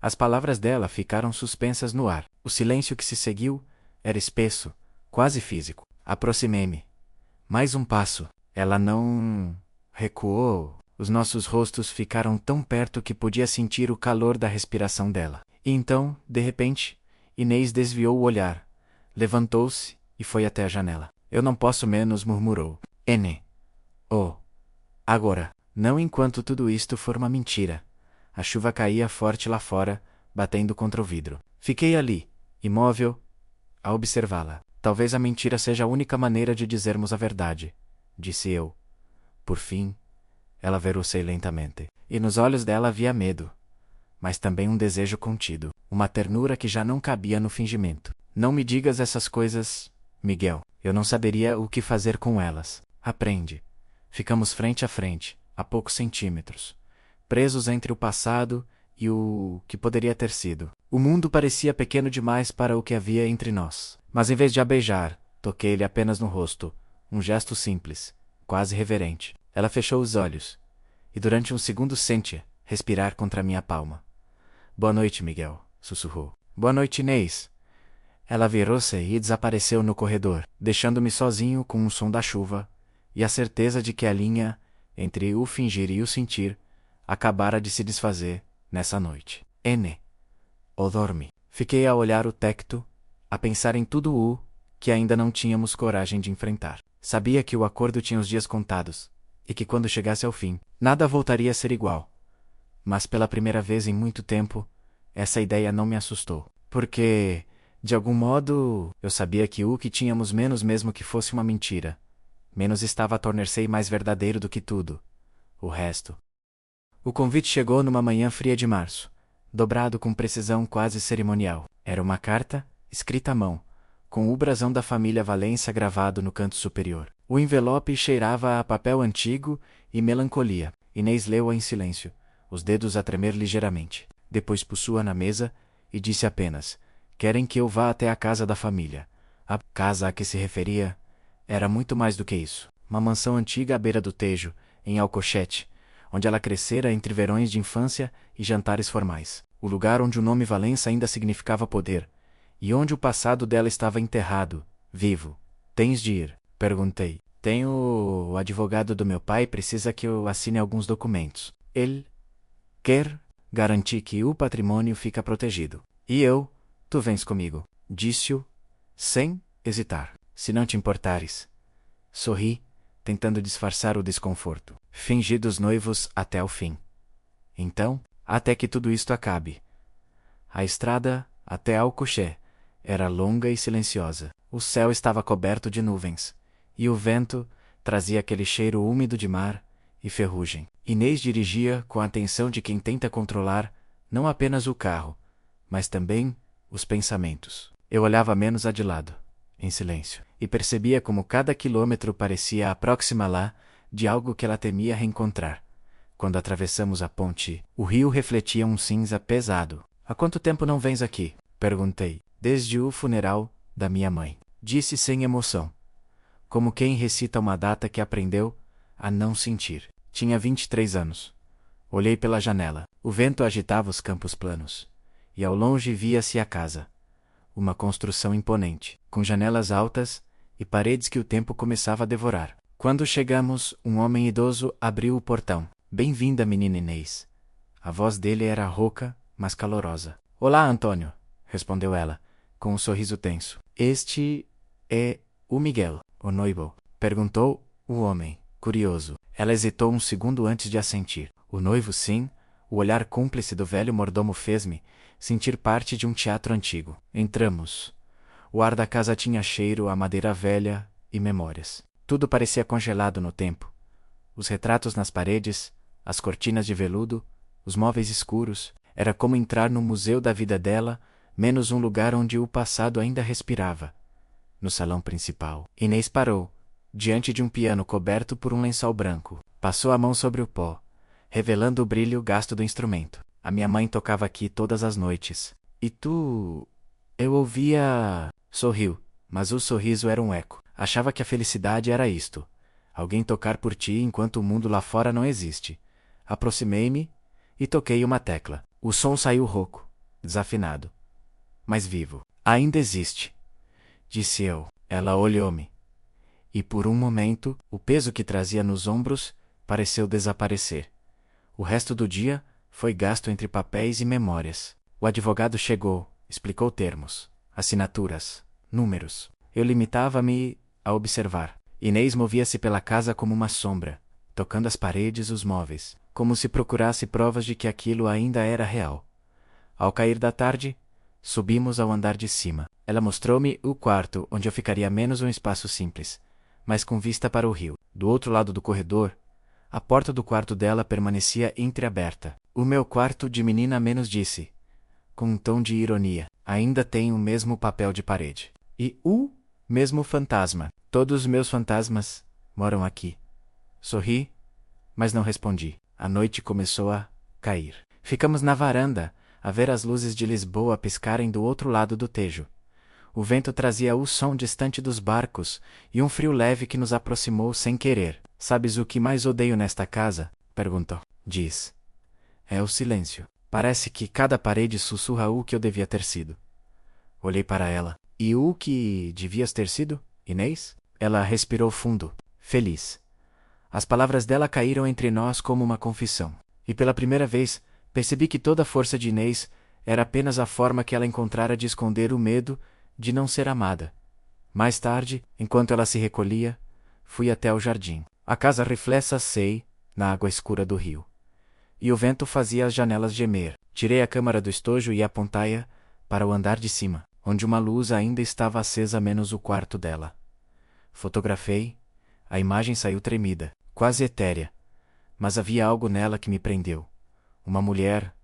As palavras dela ficaram suspensas no ar. O silêncio que se seguiu era espesso, quase físico. Aproximei-me. Mais um passo. Ela não recuou. Os nossos rostos ficaram tão perto que podia sentir o calor da respiração dela. E então, de repente, Inês desviou o olhar, levantou-se e foi até a janela. Eu não posso menos, murmurou. Agora, não enquanto tudo isto for uma mentira. A chuva caía forte lá fora, batendo contra o vidro. Fiquei ali, imóvel, a observá-la. Talvez a mentira seja a única maneira de dizermos a verdade, disse eu. Por fim, ela verucei lentamente. E nos olhos dela havia medo, mas também um desejo contido, uma ternura que já não cabia no fingimento. Não me digas essas coisas, Miguel. Eu não saberia o que fazer com elas. Aprende. Ficamos frente a frente, a poucos centímetros, presos entre o passado e o que poderia ter sido. O mundo parecia pequeno demais para o que havia entre nós. Mas em vez de a beijar, toquei-lhe apenas no rosto, um gesto simples, quase reverente. Ela fechou os olhos, e durante um segundo sente-a respirar contra minha palma. Boa noite, Miguel, sussurrou. Boa noite, Inês. Ela virou-se e desapareceu no corredor, deixando-me sozinho com o som da chuva e a certeza de que a linha entre o fingir e o sentir, acabara de se desfazer nessa noite. N. O dorme. Fiquei a olhar o tecto, a pensar em tudo o que ainda não tínhamos coragem de enfrentar. Sabia que o acordo tinha os dias contados, e que quando chegasse ao fim, nada voltaria a ser igual. Mas pela primeira vez em muito tempo, essa ideia não me assustou. Porque, de algum modo, eu sabia que o que tínhamos menos, mesmo que fosse uma mentira, menos estava a tornar-se mais verdadeiro do que tudo o resto. O convite chegou numa manhã fria de março, dobrado com precisão quase cerimonial. Era uma carta, escrita à mão, com o brasão da família Valência gravado no canto superior. O envelope cheirava a papel antigo e melancolia. Inês leu-a em silêncio, os dedos a tremer ligeiramente. Depois pôs-a na mesa e disse apenas: "Querem que eu vá até a casa da família." A casa a que se referia era muito mais do que isso. Uma mansão antiga à beira do Tejo, em Alcochete, onde ela crescera entre verões de infância e jantares formais. O lugar onde o nome Valença ainda significava poder, e onde o passado dela estava enterrado, vivo. "Tens de ir?" perguntei. "Tenho o advogado do meu pai precisa que eu assine alguns documentos. Ele quer garantir que o patrimônio fica protegido. E tu vens comigo," disse-o, sem hesitar. "Se não te importares." Sorri, tentando disfarçar o desconforto. "Fingi dos noivos até o fim. Então, até que tudo isto acabe." A estrada, até Alcochete, era longa e silenciosa. O céu estava coberto de nuvens, e o vento trazia aquele cheiro úmido de mar e ferrugem. Inês dirigia com a atenção de quem tenta controlar não apenas o carro, mas também os pensamentos. Eu olhava menos a de lado, em silêncio, e percebia como cada quilômetro parecia a próxima lá de algo que ela temia reencontrar. Quando atravessamos a ponte, o rio refletia um cinza pesado. "Há quanto tempo não vens aqui?" perguntei. "Desde o funeral da minha mãe," disse sem emoção, como quem recita uma data que aprendeu a não sentir. Tinha 23 anos. Olhei pela janela. O vento agitava os campos planos, e ao longe via-se a casa. Uma construção imponente, com janelas altas e paredes que o tempo começava a devorar. Quando chegamos, um homem idoso abriu o portão. "Bem-vinda, menina Inês." A voz dele era rouca, mas calorosa. "Olá, Antônio," respondeu ela, com um sorriso tenso. "Este é o Miguel, o noivo?" perguntou o homem, curioso. Ela hesitou um segundo antes de assentir. "O noivo, sim." O olhar cúmplice do velho mordomo fez-me sentir parte de um teatro antigo. Entramos. O ar da casa tinha cheiro a madeira velha e memórias. Tudo parecia congelado no tempo. Os retratos nas paredes, as cortinas de veludo, os móveis escuros. Era como entrar no museu da vida dela, menos um lugar onde o passado ainda respirava. No salão principal, Inês parou, diante de um piano coberto por um lençol branco. Passou a mão sobre o pó, revelando o brilho gasto do instrumento. "A minha mãe tocava aqui todas as noites." "E tu?" Eu ouvia... Sorriu, mas o sorriso era um eco. Achava que a felicidade era isto: alguém tocar por ti enquanto o mundo lá fora não existe. Aproximei-me e toquei uma tecla. O som saiu rouco, desafinado, mas vivo. "Ainda existe," disse eu. Ela olhou-me. E por um momento, o peso que trazia nos ombros pareceu desaparecer. O resto do dia foi gasto entre papéis e memórias. O advogado chegou, explicou termos, assinaturas, números. Eu limitava-me a observar. Inês movia-se pela casa como uma sombra, tocando as paredes e os móveis, como se procurasse provas de que aquilo ainda era real. Ao cair da tarde, subimos ao andar de cima. Ela mostrou-me o quarto, onde eu ficaria menos um espaço simples, mas com vista para o rio. Do outro lado do corredor, a porta do quarto dela permanecia entreaberta. "O meu quarto de menina menos", disse, com um tom de ironia. "Ainda tem o mesmo papel de parede. E o mesmo fantasma. Todos os meus fantasmas moram aqui." Sorri, mas não respondi. A noite começou a cair. Ficamos na varanda, a ver as luzes de Lisboa piscarem do outro lado do Tejo. O vento trazia o som distante dos barcos e um frio leve que nos aproximou sem querer. "Sabes o que mais odeio nesta casa?" perguntou. "Diz." "É o silêncio. Parece que cada parede sussurra o que eu devia ter sido." Olhei para ela. "E o que devias ter sido, Inês?" Ela respirou fundo, feliz. As palavras dela caíram entre nós como uma confissão. E pela primeira vez, percebi que toda a força de Inês era apenas a forma que ela encontrara de esconder o medo de não ser amada. Mais tarde, enquanto ela se recolhia, fui até o jardim. A casa reflexia na água escura do rio. E o vento fazia as janelas gemer. Tirei a câmara do estojo e apontei-a para o andar de cima, onde uma luz ainda estava acesa menos o quarto dela. Fotografei. A imagem saiu tremida, quase etérea, mas havia algo nela que me prendeu. Uma mulher,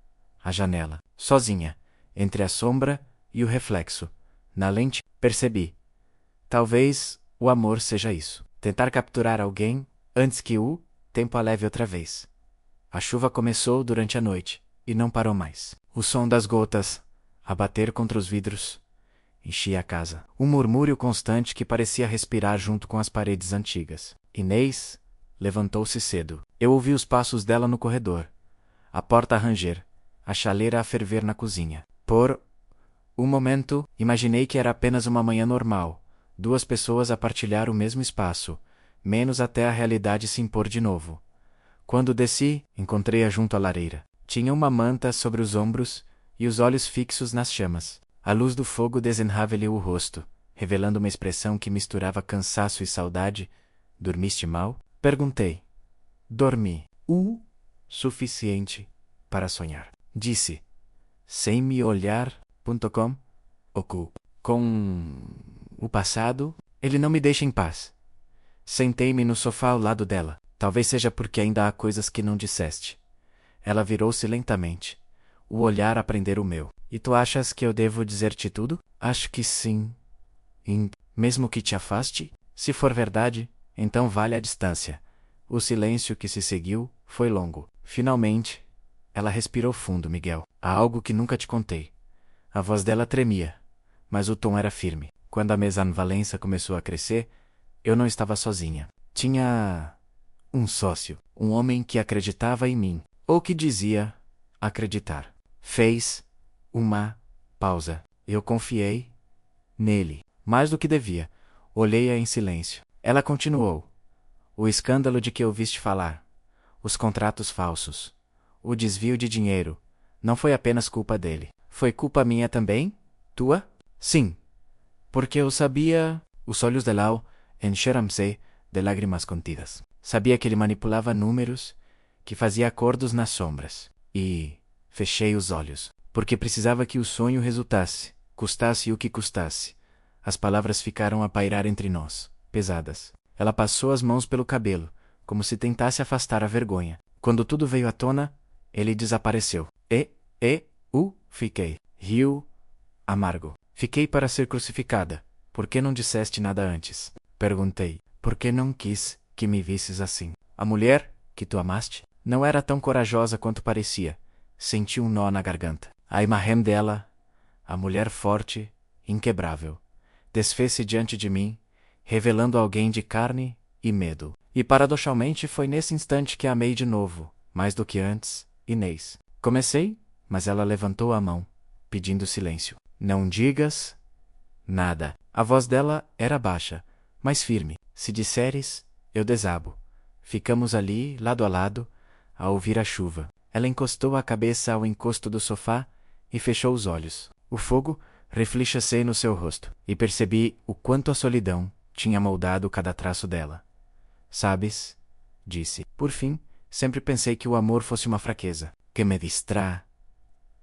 à janela, sozinha, entre a sombra e o reflexo. Na lente, percebi. Talvez o amor seja isso. Tentar capturar alguém antes que o tempo a leve outra vez. A chuva começou durante a noite e não parou mais. O som das gotas a bater contra os vidros enchia a casa. Um murmúrio constante que parecia respirar junto com as paredes antigas. Inês levantou-se cedo. Eu ouvi os passos dela no corredor, a porta a ranger, a chaleira a ferver na cozinha. Por um momento, imaginei que era apenas uma manhã normal, duas pessoas a partilhar o mesmo espaço, menos até a realidade se impor de novo. Quando desci, encontrei-a junto à lareira. Tinha uma manta sobre os ombros e os olhos fixos nas chamas. A luz do fogo desenhava-lhe o rosto, revelando uma expressão que misturava cansaço e saudade. Dormiste mal? Perguntei. Dormi o suficiente para sonhar. Disse, sem me olhar.com. Com o passado, ele não me deixa em paz. Sentei-me no sofá ao lado dela. Talvez seja porque ainda há coisas que não disseste. Ela virou-se lentamente. O olhar a prender o meu. E tu achas que eu devo dizer-te tudo? Acho que sim. Mesmo que te afaste? Se for verdade, então vale a distância. O silêncio que se seguiu foi longo. Finalmente, ela respirou fundo, Miguel. Há algo que nunca te contei. A voz dela tremia, mas o tom era firme. Quando a mesanvalência começou a crescer, eu não estava sozinha. Tinha um sócio, um homem que acreditava em mim, ou que dizia acreditar. Fez uma pausa. Eu confiei nele, mais do que devia. Olhei-a em silêncio. Ela continuou. O escândalo de que ouviste falar, os contratos falsos, o desvio de dinheiro, não foi apenas culpa dele. Foi culpa minha também? Tua? Sim. Porque eu sabia... Os olhos de Lau encheram-se de lágrimas contidas. Sabia que ele manipulava números, que fazia acordos nas sombras. E fechei os olhos, porque precisava que o sonho resultasse, custasse o que custasse. As palavras ficaram a pairar entre nós, pesadas. Ela passou as mãos pelo cabelo, como se tentasse afastar a vergonha. Quando tudo veio à tona, ele desapareceu. Fiquei. Rio amargo. Fiquei para ser crucificada. Por que não disseste nada antes? Perguntei. Por que não quis que me visses assim? A mulher, que tu amaste, não era tão corajosa quanto parecia. Senti um nó na garganta. A imagem dela, a mulher forte, inquebrável, desfez-se diante de mim, revelando alguém de carne e medo. E paradoxalmente foi nesse instante que a amei de novo, mais do que antes, Inês. Comecei, mas ela levantou a mão, pedindo silêncio. Não digas nada. A voz dela era baixa, mas firme. Se disseres, eu desabo. Ficamos ali, lado a lado, a ouvir a chuva. Ela encostou a cabeça ao encosto do sofá e fechou os olhos. O fogo refletia-se no seu rosto, e percebi o quanto a solidão tinha moldado cada traço dela. Sabes, disse, por fim, sempre pensei que o amor fosse uma fraqueza, que me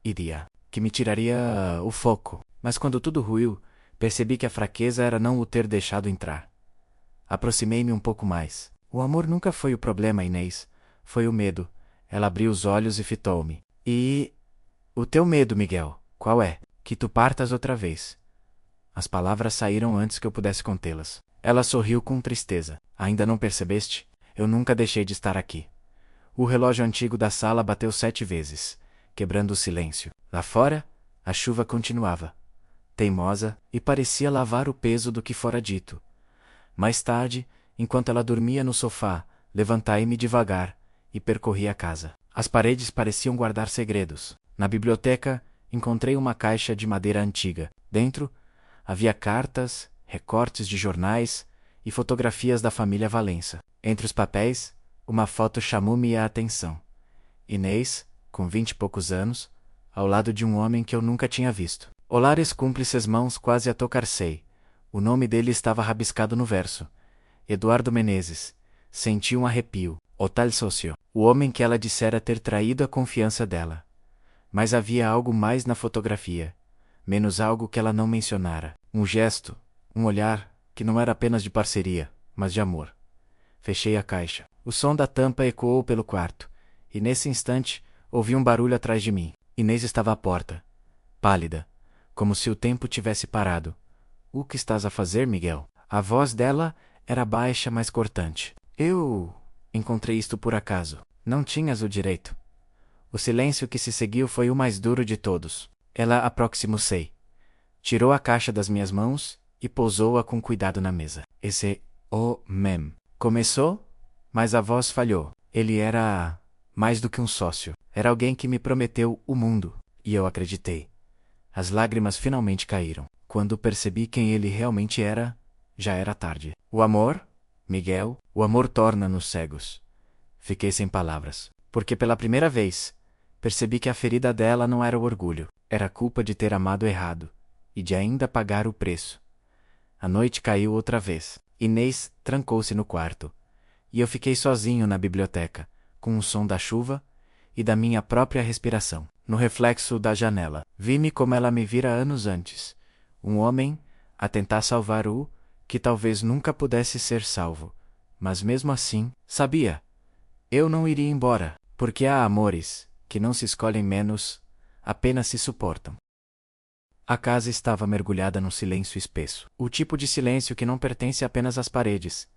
iria, que me tiraria o foco. Mas quando tudo ruiu, percebi que a fraqueza era não o ter deixado entrar. Aproximei-me um pouco mais. O amor nunca foi o problema, Inês. Foi o medo. Ela abriu os olhos e fitou-me. E... o teu medo, Miguel, qual é? Que tu partas outra vez. As palavras saíram antes que eu pudesse contê-las. Ela sorriu com tristeza. Ainda não percebeste? Eu nunca deixei de estar aqui. O relógio antigo da sala bateu 7 vezes, quebrando o silêncio. Lá fora, a chuva continuava, teimosa, e parecia lavar o peso do que fora dito. Mais tarde, enquanto ela dormia no sofá, levantei-me devagar e percorri a casa. As paredes pareciam guardar segredos. Na biblioteca, encontrei uma caixa de madeira antiga. Dentro, havia cartas, recortes de jornais e fotografias da família Valença. Entre os papéis, Uma foto chamou-me a atenção. Inês, com 20 e poucos anos, ao lado de um homem que eu nunca tinha visto. Olares cúmplices mãos quase a tocar-se. O nome dele estava rabiscado no verso. Eduardo Menezes. Senti um arrepio. O tal sócio. O homem que ela dissera ter traído a confiança dela. Mas havia algo mais na fotografia. Menos algo que ela não mencionara. Um gesto, um olhar, que não era apenas de parceria, mas de amor. Fechei a caixa. O som da tampa ecoou pelo quarto. E nesse instante, ouvi um barulho atrás de mim. Inês estava à porta. Pálida. Como se o tempo tivesse parado. O que estás a fazer, Miguel? A voz dela era baixa, mas cortante. Eu encontrei isto por acaso. Não tinhas o direito. O silêncio que se seguiu foi o mais duro de todos. Ela aproximou-se. Tirou a caixa das minhas mãos e pousou-a com cuidado na mesa. Esse homem começou, mas a voz falhou. Ele era mais do que um sócio. Era alguém que me prometeu o mundo. E eu acreditei. As lágrimas finalmente caíram. Quando percebi quem ele realmente era, já era tarde. O amor, Miguel, o amor torna-nos cegos. Fiquei sem palavras, porque pela primeira vez, percebi que a ferida dela não era o orgulho, era a culpa de ter amado errado, e de ainda pagar o preço. A noite caiu outra vez. Inês trancou-se no quarto, e eu fiquei sozinho na biblioteca, com o som da chuva e da minha própria respiração. No reflexo da janela, vi-me como ela me vira anos antes. Um homem a tentar salvar o que talvez nunca pudesse ser salvo. Mas mesmo assim, sabia. Eu não iria embora, porque há amores que não se escolhem menos, apenas se suportam. A casa estava mergulhada num silêncio espesso. O tipo de silêncio que não pertence apenas às paredes,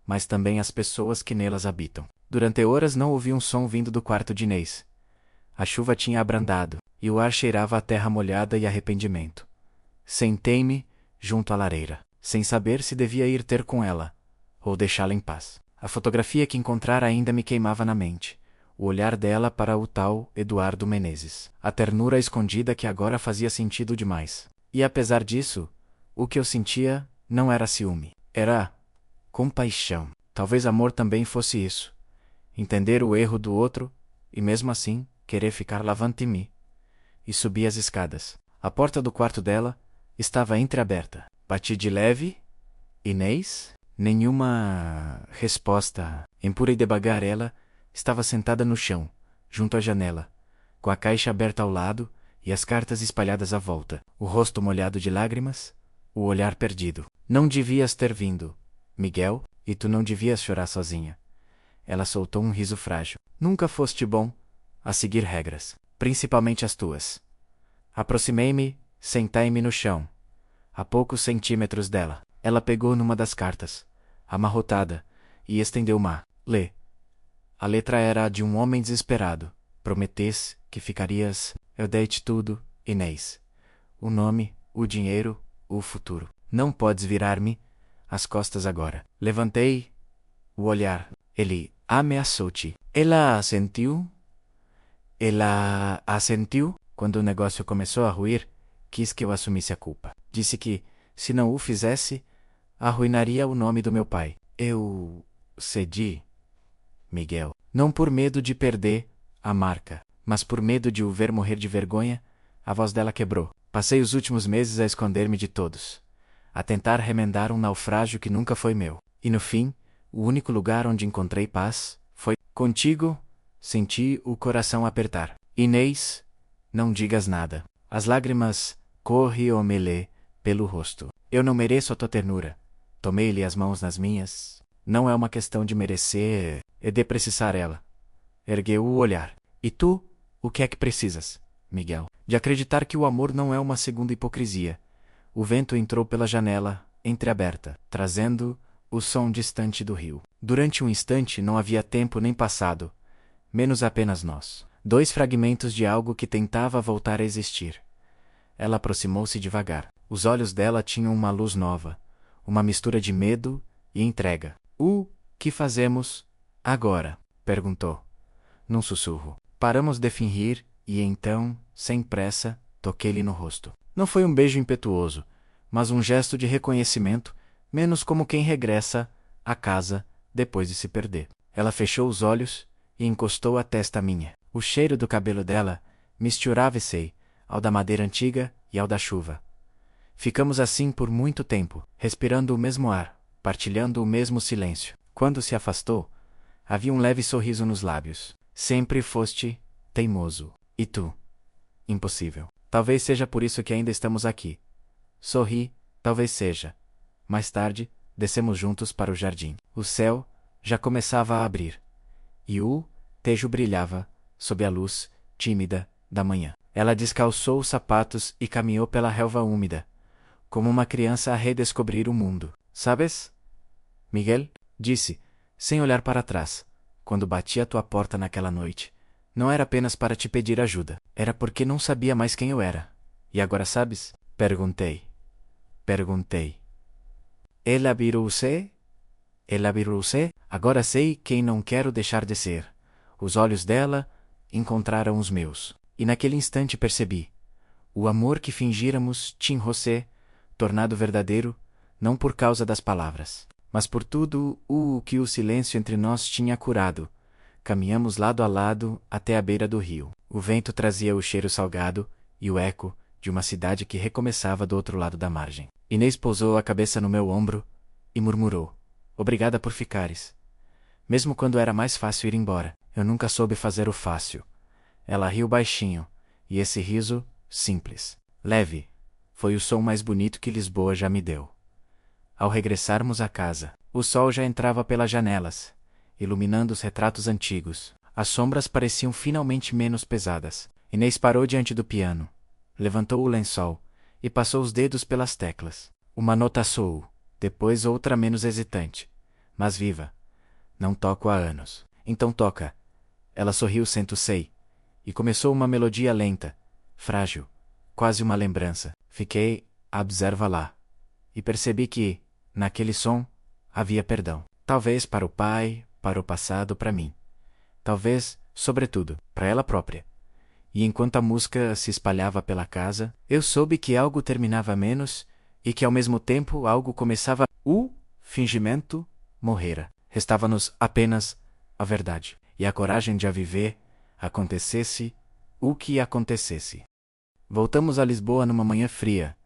mas também às pessoas que nelas habitam. Durante horas não ouvi um som vindo do quarto de Inês. A chuva tinha abrandado, e o ar cheirava a terra molhada e arrependimento. Sentei-me junto à lareira, sem saber se devia ir ter com ela, ou deixá-la em paz. A fotografia que encontrara ainda me queimava na mente. O olhar dela para o tal Eduardo Menezes. A ternura escondida que agora fazia sentido demais. E apesar disso, o que eu sentia não era ciúme. Era compaixão. Talvez amor também fosse isso. Entender o erro do outro, e mesmo assim, querer ficar lavando-me. E subi as escadas. A porta do quarto dela estava entreaberta. Bati de leve. Inês? Nenhuma resposta. Empurrei devagar ela. Estava sentada no chão, junto à janela, com a caixa aberta ao lado e as cartas espalhadas à volta. O rosto molhado de lágrimas, o olhar perdido. Não devias ter vindo, Miguel, e tu não devias chorar sozinha. Ela soltou um riso frágil. Nunca foste bom a seguir regras, principalmente as tuas. Aproximei-me, sentei-me no chão, a poucos centímetros dela. Ela pegou numa das cartas, amarrotada, e estendeu uma. Lê. A letra era a de um homem desesperado. Prometesse que ficarias. Eu dei-te tudo, Inês. O nome, o dinheiro, o futuro. Não podes virar-me as costas agora. Levantei o olhar. Ele ameaçou-te. Ela assentiu? Ela assentiu? Quando o negócio começou a ruir, quis que eu assumisse a culpa. Disse que, se não o fizesse, arruinaria o nome do meu pai. Eu cedi, Miguel. Não por medo de perder a marca, mas por medo de o ver morrer de vergonha. A voz dela quebrou. Passei os últimos meses a esconder-me de todos, a tentar remendar um naufrágio que nunca foi meu. E no fim, o único lugar onde encontrei paz foi contigo. Senti o coração apertar. Inês, não digas nada. As lágrimas corriam-me pelo rosto. Eu não mereço a tua ternura. Tomei-lhe as mãos nas minhas. Não é uma questão de merecer, é de precisar ela. Ergueu o olhar. E tu, o que é que precisas, Miguel? De acreditar que o amor não é uma segunda hipocrisia. O vento entrou pela janela, entreaberta, trazendo o som distante do rio. Durante um instante não havia tempo nem passado, menos apenas nós. Dois fragmentos de algo que tentava voltar a existir. Ela aproximou-se devagar. Os olhos dela tinham uma luz nova, uma mistura de medo e entrega. O que fazemos agora? Perguntou, num sussurro. Paramos de fingir e então, sem pressa, toquei-lhe no rosto. Não foi um beijo impetuoso, mas um gesto de reconhecimento, menos como quem regressa à casa depois de se perder. Ela fechou os olhos e encostou a testa à minha. O cheiro do cabelo dela misturava-se ao da madeira antiga e ao da chuva. Ficamos assim por muito tempo, respirando o mesmo ar, partilhando o mesmo silêncio. Quando se afastou, havia um leve sorriso nos lábios. Sempre foste teimoso. E tu? Impossível. Talvez seja por isso que ainda estamos aqui. Sorri, talvez seja. Mais tarde, descemos juntos para o jardim. O céu já começava a abrir. E o tejo brilhava, sob a luz tímida da manhã. Ela descalçou os sapatos e caminhou pela relva úmida, como uma criança a redescobrir o mundo. Sabes? Miguel, disse, sem olhar para trás, quando bati à tua porta naquela noite, não era apenas para te pedir ajuda. Era porque não sabia mais quem eu era. E agora sabes? Perguntei. Ela virou-se? Ela virou-se? Agora sei quem não quero deixar de ser. Os olhos dela encontraram os meus. E naquele instante percebi. O amor que fingíramos tinha-se tornado verdadeiro, não por causa das palavras, mas por tudo o que o silêncio entre nós tinha curado. Caminhamos lado a lado até a beira do rio. O vento trazia o cheiro salgado e o eco de uma cidade que recomeçava do outro lado da margem. Inês pousou a cabeça no meu ombro e murmurou: "Obrigada por ficares. Mesmo quando era mais fácil ir embora, eu nunca soube fazer o fácil." Ela riu baixinho, e esse riso, simples, leve, foi o som mais bonito que Lisboa já me deu. Ao regressarmos à casa, o sol já entrava pelas janelas, iluminando os retratos antigos. As sombras pareciam finalmente menos pesadas. Inês parou diante do piano, levantou o lençol e passou os dedos pelas teclas. Uma nota soou, depois outra menos hesitante, mas viva. Não toco há anos. Então toca. Ela sorriu sento-se e começou uma melodia lenta, frágil, quase uma lembrança. Fiquei a observar lá e percebi que, naquele som, havia perdão. Talvez para o pai, para o passado, para mim. Talvez, sobretudo, para ela própria. E enquanto a música se espalhava pela casa, eu soube que algo terminava menos e que ao mesmo tempo algo começava. O fingimento morrera. Restava-nos apenas a verdade e a coragem de a viver, acontecesse o que acontecesse. Voltamos a Lisboa numa manhã fria,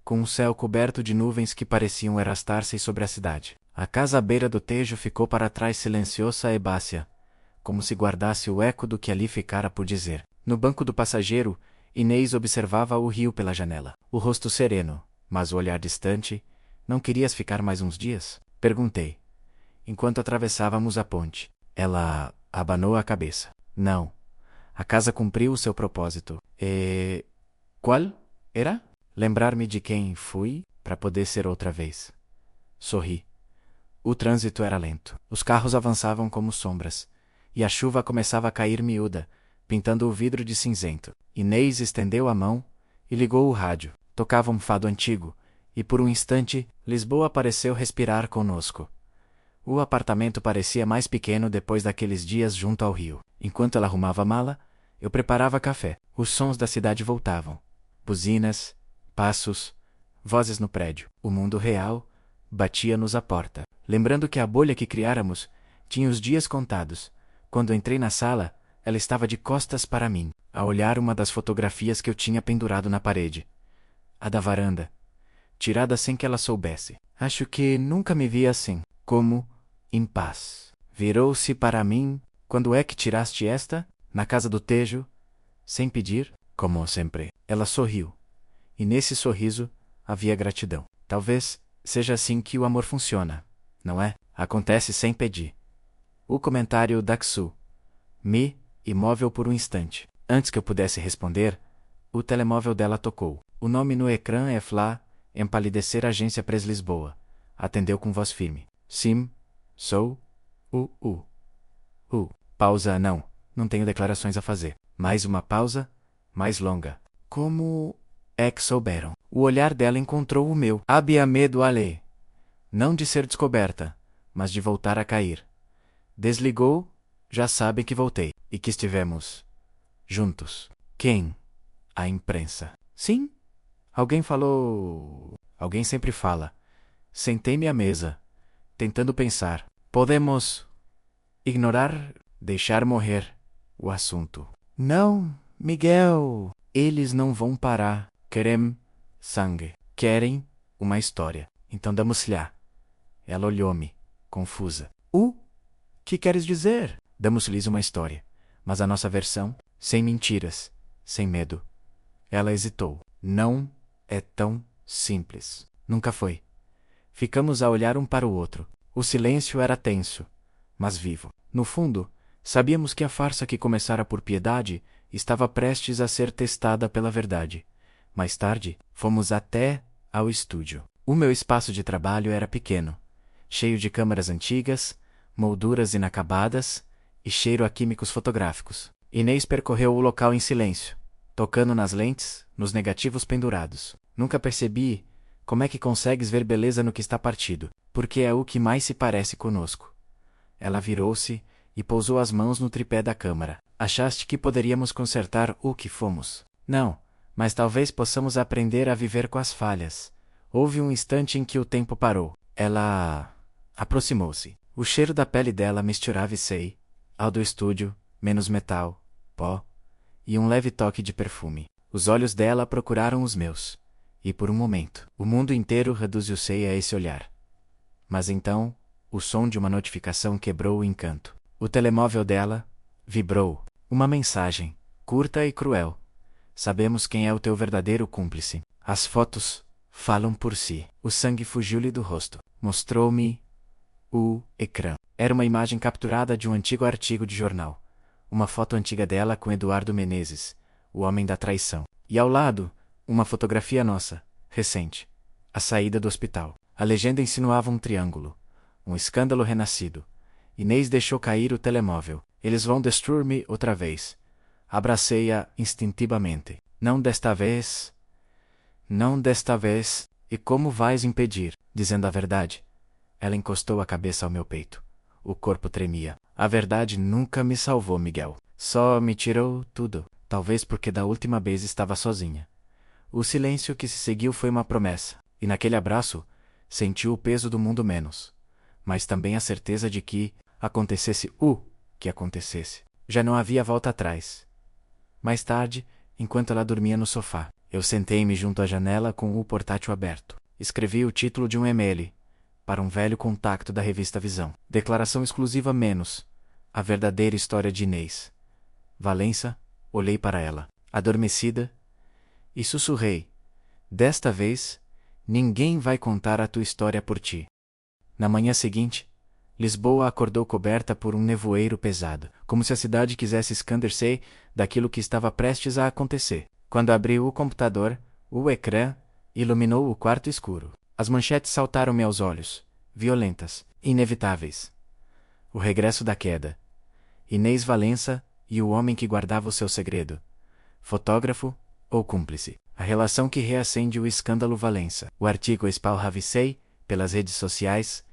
com um céu coberto de nuvens que pareciam arrastar-se sobre a cidade. A casa à beira do Tejo ficou para trás silenciosa e bácia, como se guardasse o eco do que ali ficara por dizer. No banco do passageiro, Inês observava o rio pela janela. O rosto sereno, mas o olhar distante. Não querias ficar mais uns dias? Perguntei, enquanto atravessávamos a ponte. Ela abanou a cabeça. Não. A casa cumpriu o seu propósito. E... qual era? Lembrar-me de quem fui, para poder ser outra vez. Sorri. O trânsito era lento. Os carros avançavam como sombras, e a chuva começava a cair miúda, pintando o vidro de cinzento. Inês estendeu a mão e ligou o rádio. Tocava um fado antigo, e por um instante, Lisboa pareceu respirar conosco. O apartamento parecia mais pequeno depois daqueles dias junto ao rio. Enquanto ela arrumava a mala, eu preparava café. Os sons da cidade voltavam. Buzinas, passos, vozes no prédio. O mundo real batia-nos à porta. Lembrando que a bolha que criáramos tinha os dias contados. Quando entrei na sala, ela estava de costas para mim, a olhar uma das fotografias que eu tinha pendurado na parede. A da varanda, tirada sem que ela soubesse. Acho que nunca me vi assim, como em paz. Virou-se para mim: "Quando é que tiraste esta? Na casa do Tejo?" Sem pedir, como sempre. Ela sorriu. E nesse sorriso havia gratidão. Talvez seja assim que o amor funciona, não é? Acontece sem pedir. O comentário da Xu me imóvel por um instante. Antes que eu pudesse responder, o telemóvel dela tocou. O nome no ecrã é Flá, empalidecer Agência Pres Lisboa. Atendeu com voz firme. Sim, sou. Pausa, não tenho declarações a fazer. Mais uma pausa, mais longa. Como é que souberam? O olhar dela encontrou o meu. Havia medo ali. Não de ser descoberta, mas de voltar a cair. Desligou, já sabem que voltei. E que estivemos juntos. Quem? A imprensa. Sim? Alguém falou... Alguém sempre fala. Sentei-me à mesa, tentando pensar. Podemos ignorar, deixar morrer o assunto. Não, Miguel, eles não vão parar. Querem sangue. Querem uma história. Então damos-lhe. Ela olhou-me, confusa. Que queres dizer? Damos-lhes uma história, mas a nossa versão, sem mentiras, sem medo. Ela hesitou. Não é tão simples. Nunca foi. Ficamos a olhar um para o outro. O silêncio era tenso, mas vivo. No fundo, sabíamos que a farsa que começara por piedade estava prestes a ser testada pela verdade. Mais tarde, fomos até ao estúdio. O meu espaço de trabalho era pequeno, cheio de câmeras antigas, molduras inacabadas e cheiro a químicos fotográficos. Inês percorreu o local em silêncio, tocando nas lentes, nos negativos pendurados. Nunca percebi como é que consegues ver beleza no que está partido, porque é o que mais se parece conosco. Ela virou-se e pousou as mãos no tripé da câmara. Achaste que poderíamos consertar o que fomos? Não, mas talvez possamos aprender a viver com as falhas. Houve um instante em que o tempo parou. Ela aproximou-se. O cheiro da pele dela misturava-se ao do estúdio, menos metal, pó e um leve toque de perfume. Os olhos dela procuraram os meus, e por um momento, o mundo inteiro reduziu-se a esse olhar. Mas então, o som de uma notificação quebrou o encanto. O telemóvel dela vibrou. Uma mensagem, curta e cruel. Sabemos quem é o teu verdadeiro cúmplice. As fotos falam por si. O sangue fugiu-lhe do rosto. Mostrou-me o ecrã. Era uma imagem capturada de um antigo artigo de jornal. Uma foto antiga dela com Eduardo Menezes, o homem da traição. E ao lado, uma fotografia nossa, recente. A saída do hospital. A legenda insinuava um triângulo. Um escândalo renascido. Inês deixou cair o telemóvel. Eles vão destruir-me outra vez. Abracei-a instintivamente. Não desta vez. Não desta vez. E como vais impedir? Dizendo a verdade. Ela encostou a cabeça ao meu peito. O corpo tremia. A verdade nunca me salvou, Miguel. Só me tirou tudo. Talvez porque da última vez estava sozinha. O silêncio que se seguiu foi uma promessa. E naquele abraço, senti o peso do mundo menos. Mas também a certeza de que, acontecesse o que acontecesse, já não havia volta atrás. Mais tarde, enquanto ela dormia no sofá, eu sentei-me junto à janela com o portátil aberto. Escrevi o título de um e-mail para um velho contacto da revista Visão. Declaração exclusiva menos. A verdadeira história de Inês. Valença, olhei para ela, adormecida, e sussurrei. Desta vez, ninguém vai contar a tua história por ti. Na manhã seguinte, Lisboa acordou coberta por um nevoeiro pesado, como se a cidade quisesse esconder-se daquilo que estava prestes a acontecer. Quando abri o computador, o ecrã iluminou o quarto escuro. As manchetes saltaram-me aos olhos, violentas, inevitáveis. O regresso da queda. Inês Valença e o homem que guardava o seu segredo. Fotógrafo ou cúmplice. A relação que reacende o escândalo Valença. O artigo espalhava-se pelas redes sociais,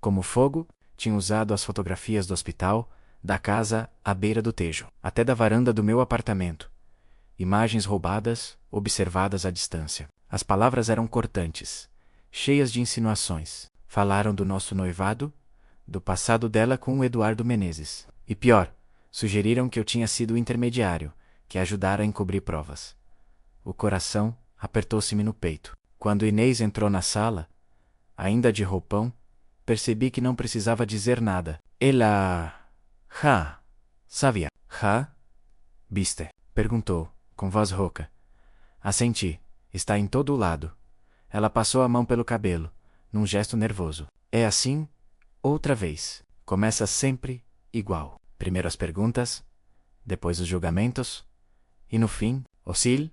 como fogo, tinha usado as fotografias do hospital, da casa à beira do Tejo, até da varanda do meu apartamento. Imagens roubadas, observadas à distância. As palavras eram cortantes, cheias de insinuações. Falaram do nosso noivado, do passado dela com o Eduardo Menezes. E pior, sugeriram que eu tinha sido o intermediário, que ajudara a encobrir provas. O coração apertou-se-me no peito. Quando Inês entrou na sala, ainda de roupão, percebi que não precisava dizer nada. Ela... sabia. Viste? Perguntou, com voz rouca. Assenti. Está em todo o lado. Ela passou a mão pelo cabelo, num gesto nervoso. É assim, outra vez. Começa sempre igual. Primeiro as perguntas, depois os julgamentos, e no fim, o sil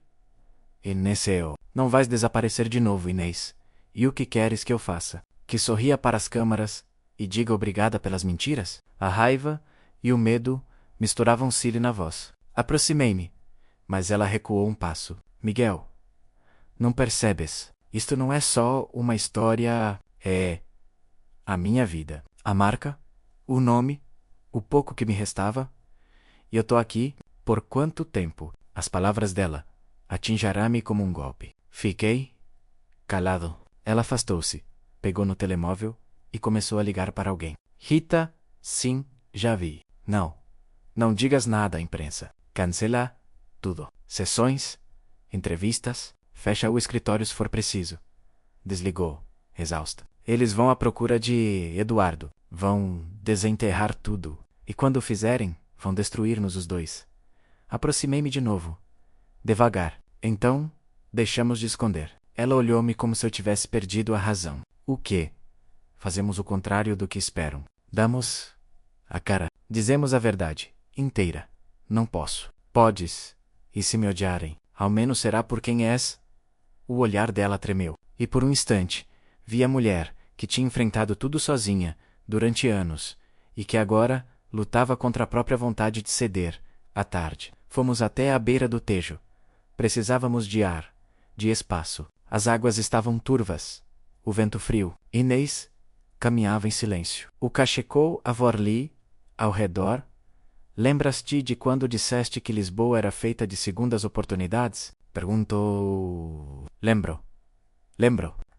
e neseo. Não vais desaparecer de novo, Inês. E o que queres que eu faça? Que sorria para as câmaras e diga obrigada pelas mentiras? A raiva e o medo misturavam-se na voz. Aproximei-me, mas ela recuou um passo. Miguel, não percebes? Isto não é só uma história, é a minha vida. A marca, o nome, o pouco que me restava. E eu tô aqui, por quanto tempo? As palavras dela atingiram-me como um golpe. Fiquei calado. Ela afastou-se, pegou no telemóvel e começou a ligar para alguém. Rita, sim, Já vi. Não. Não digas nada à imprensa. Cancela tudo. Sessões, entrevistas, fecha o escritório se for preciso. Desligou, exausta. Eles vão à procura de Eduardo. Vão desenterrar tudo. E quando o fizerem, vão destruir-nos os dois. Aproximei-me de novo. Devagar. Então, deixamos de esconder. Ela olhou-me como se eu tivesse perdido a razão. O quê? Fazemos o contrário do que esperam. Damos a cara. Dizemos a verdade. Inteira. Não posso. Podes. E se me odiarem, ao menos será por quem és? O olhar dela tremeu. E por um instante, vi a mulher, que tinha enfrentado tudo sozinha, durante anos, e que agora lutava contra a própria vontade de ceder. À tarde, fomos até à beira do Tejo. Precisávamos de ar, de espaço. As águas estavam turvas. O vento frio. Inês caminhava em silêncio. O cachecol a Vorli, ao redor. Lembras-te de quando disseste que Lisboa era feita de segundas oportunidades? Perguntou. Lembro.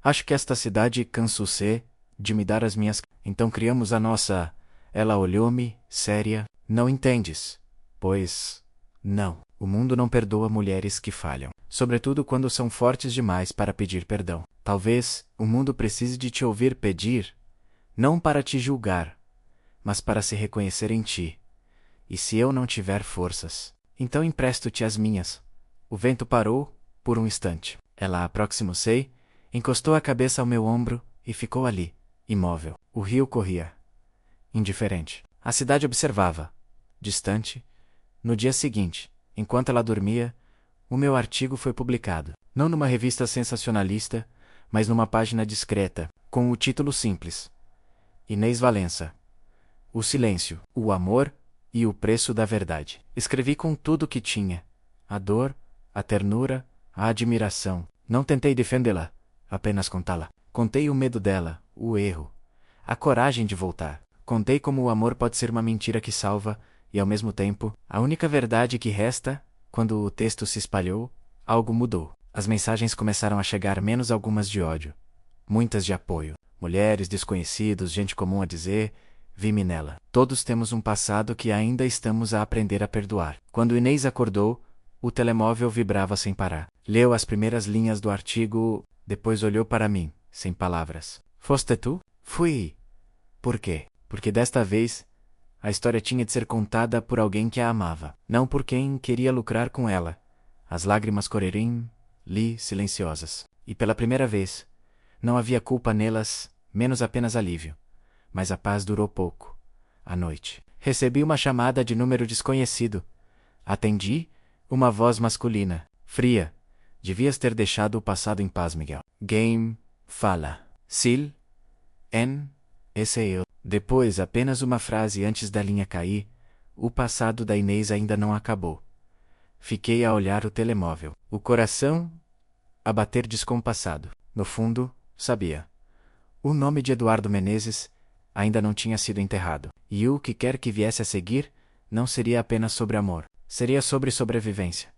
Acho que esta cidade cansou-se de me dar as minhas. Então criamos a nossa. Ela olhou-me, séria. Não entendes? Pois. Não. O mundo não perdoa mulheres que falham, sobretudo quando são fortes demais para pedir perdão. Talvez o mundo precise de te ouvir pedir, não para te julgar, mas para se reconhecer em ti. E se eu não tiver forças, então empresto-te as minhas. O vento parou, por um instante. Ela aproximou-se, encostou a cabeça ao meu ombro e ficou ali, imóvel. O rio corria. Indiferente. A cidade observava. Distante. No dia seguinte, enquanto ela dormia, o meu artigo foi publicado. Não numa revista sensacionalista, mas numa página discreta, com o título simples. Inês Valença. O silêncio, o amor e o preço da verdade. Escrevi com tudo o que tinha. A dor, a ternura, a admiração. Não tentei defendê-la, apenas contá-la. Contei o medo dela, o erro, a coragem de voltar. Contei como o amor pode ser uma mentira que salva e, ao mesmo tempo, a única verdade que resta. Quando o texto se espalhou, algo mudou. As mensagens começaram a chegar, menos algumas de ódio. Muitas de apoio. Mulheres, desconhecidos, gente comum a dizer: vi-me nela. Todos temos um passado que ainda estamos a aprender a perdoar. Quando Inês acordou, o telemóvel vibrava sem parar. Leu as primeiras linhas do artigo, depois olhou para mim, sem palavras. Foste tu? Fui. Por quê? Porque desta vez, a história tinha de ser contada por alguém que a amava, não por quem queria lucrar com ela. As lágrimas correriam, li, silenciosas. E pela primeira vez, não havia culpa nelas, menos apenas alívio. Mas a paz durou pouco. À noite, recebi uma chamada de número desconhecido. Atendi, uma voz masculina, fria. Devias ter deixado o passado em paz, Miguel. Game, fala. Sil, en, esse é eu. Depois, apenas uma frase antes da linha cair, o passado da Inês ainda não acabou. Fiquei a olhar o telemóvel. O coração a bater descompassado. No fundo, sabia. O nome de Eduardo Menezes ainda não tinha sido enterrado. E o que quer que viesse a seguir, não seria apenas sobre amor. Seria sobre sobrevivência.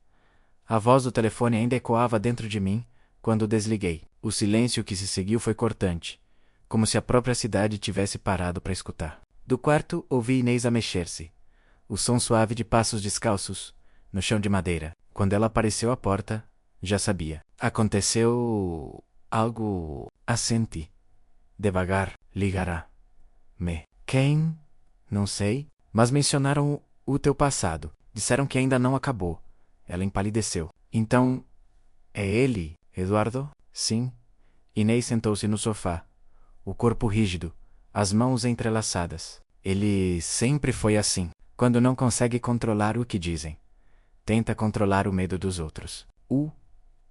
A voz do telefone ainda ecoava dentro de mim, quando desliguei. O silêncio que se seguiu foi cortante, como se a própria cidade tivesse parado para escutar. Do quarto, ouvi Inês a mexer-se. O som suave de passos descalços, no chão de madeira. Quando ela apareceu à porta, já sabia. Aconteceu algo. Assenti. Devagar, ligará. Me. Quem? Não sei. Mas mencionaram o teu passado. Disseram que ainda não acabou. Ela empalideceu. Então, é ele, Eduardo? Sim. Inês sentou-se no sofá. O corpo rígido, as mãos entrelaçadas. Ele sempre foi assim. Quando não consegue controlar o que dizem, tenta controlar o medo dos outros. O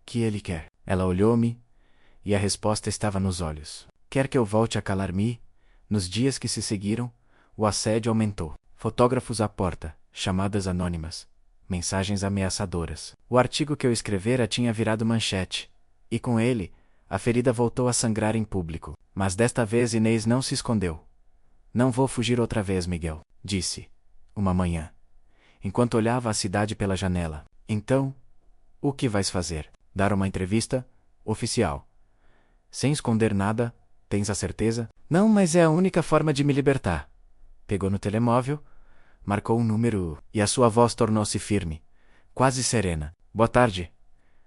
que ele quer? Ela olhou-me, e a resposta estava nos olhos. Quer que eu volte a calar-me? Nos dias que se seguiram, o assédio aumentou. Fotógrafos à porta, chamadas anônimas, mensagens ameaçadoras. O artigo que eu escrevera tinha virado manchete, e com ele, a ferida voltou a sangrar em público. Mas desta vez Inês não se escondeu. Não vou fugir outra vez, Miguel, disse, uma manhã, enquanto olhava a cidade pela janela. Então, o que vais fazer? Dar uma entrevista? Oficial. Sem esconder nada, tens a certeza? Não, mas é a única forma de me libertar. Pegou no telemóvel, marcou um número e a sua voz tornou-se firme, quase serena. Boa tarde.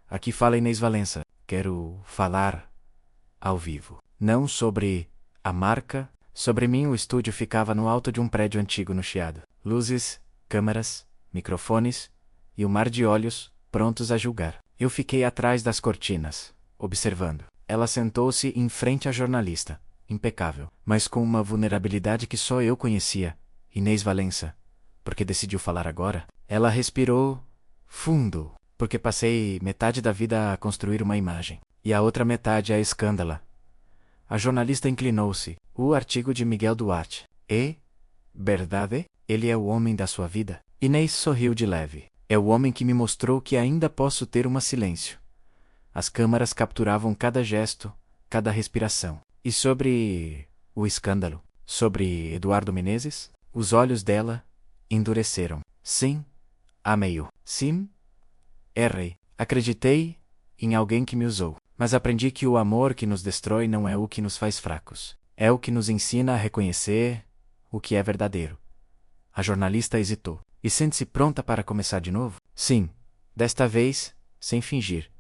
Aqui fala Inês Valença. Quero falar ao vivo. Não sobre a marca. Sobre mim o estúdio ficava no alto de um prédio antigo no Chiado. Luzes, câmeras, microfones e o mar de olhos, prontos a julgar. Eu fiquei atrás das cortinas, observando. Ela sentou-se em frente à jornalista, impecável, mas com uma vulnerabilidade que só eu conhecia. Inês Valença. Porque decidiu falar agora? Ela respirou fundo, porque passei metade da vida a construir uma imagem, e a outra metade a escândala. A jornalista inclinou-se. O artigo de Miguel Duarte. É verdade? Ele é o homem da sua vida? Inês sorriu de leve. É o homem que me mostrou que ainda posso ter um silêncio. As câmaras capturavam cada gesto, cada respiração. E sobre o escândalo? Sobre Eduardo Menezes? Os olhos dela endureceram. Sim, amei-o. Sim, errei. Acreditei em alguém que me usou. Mas aprendi que o amor que nos destrói não é o que nos faz fracos. É o que nos ensina a reconhecer o que é verdadeiro. A jornalista hesitou. E sente-se pronta para começar de novo? Sim, desta vez, sem fingir.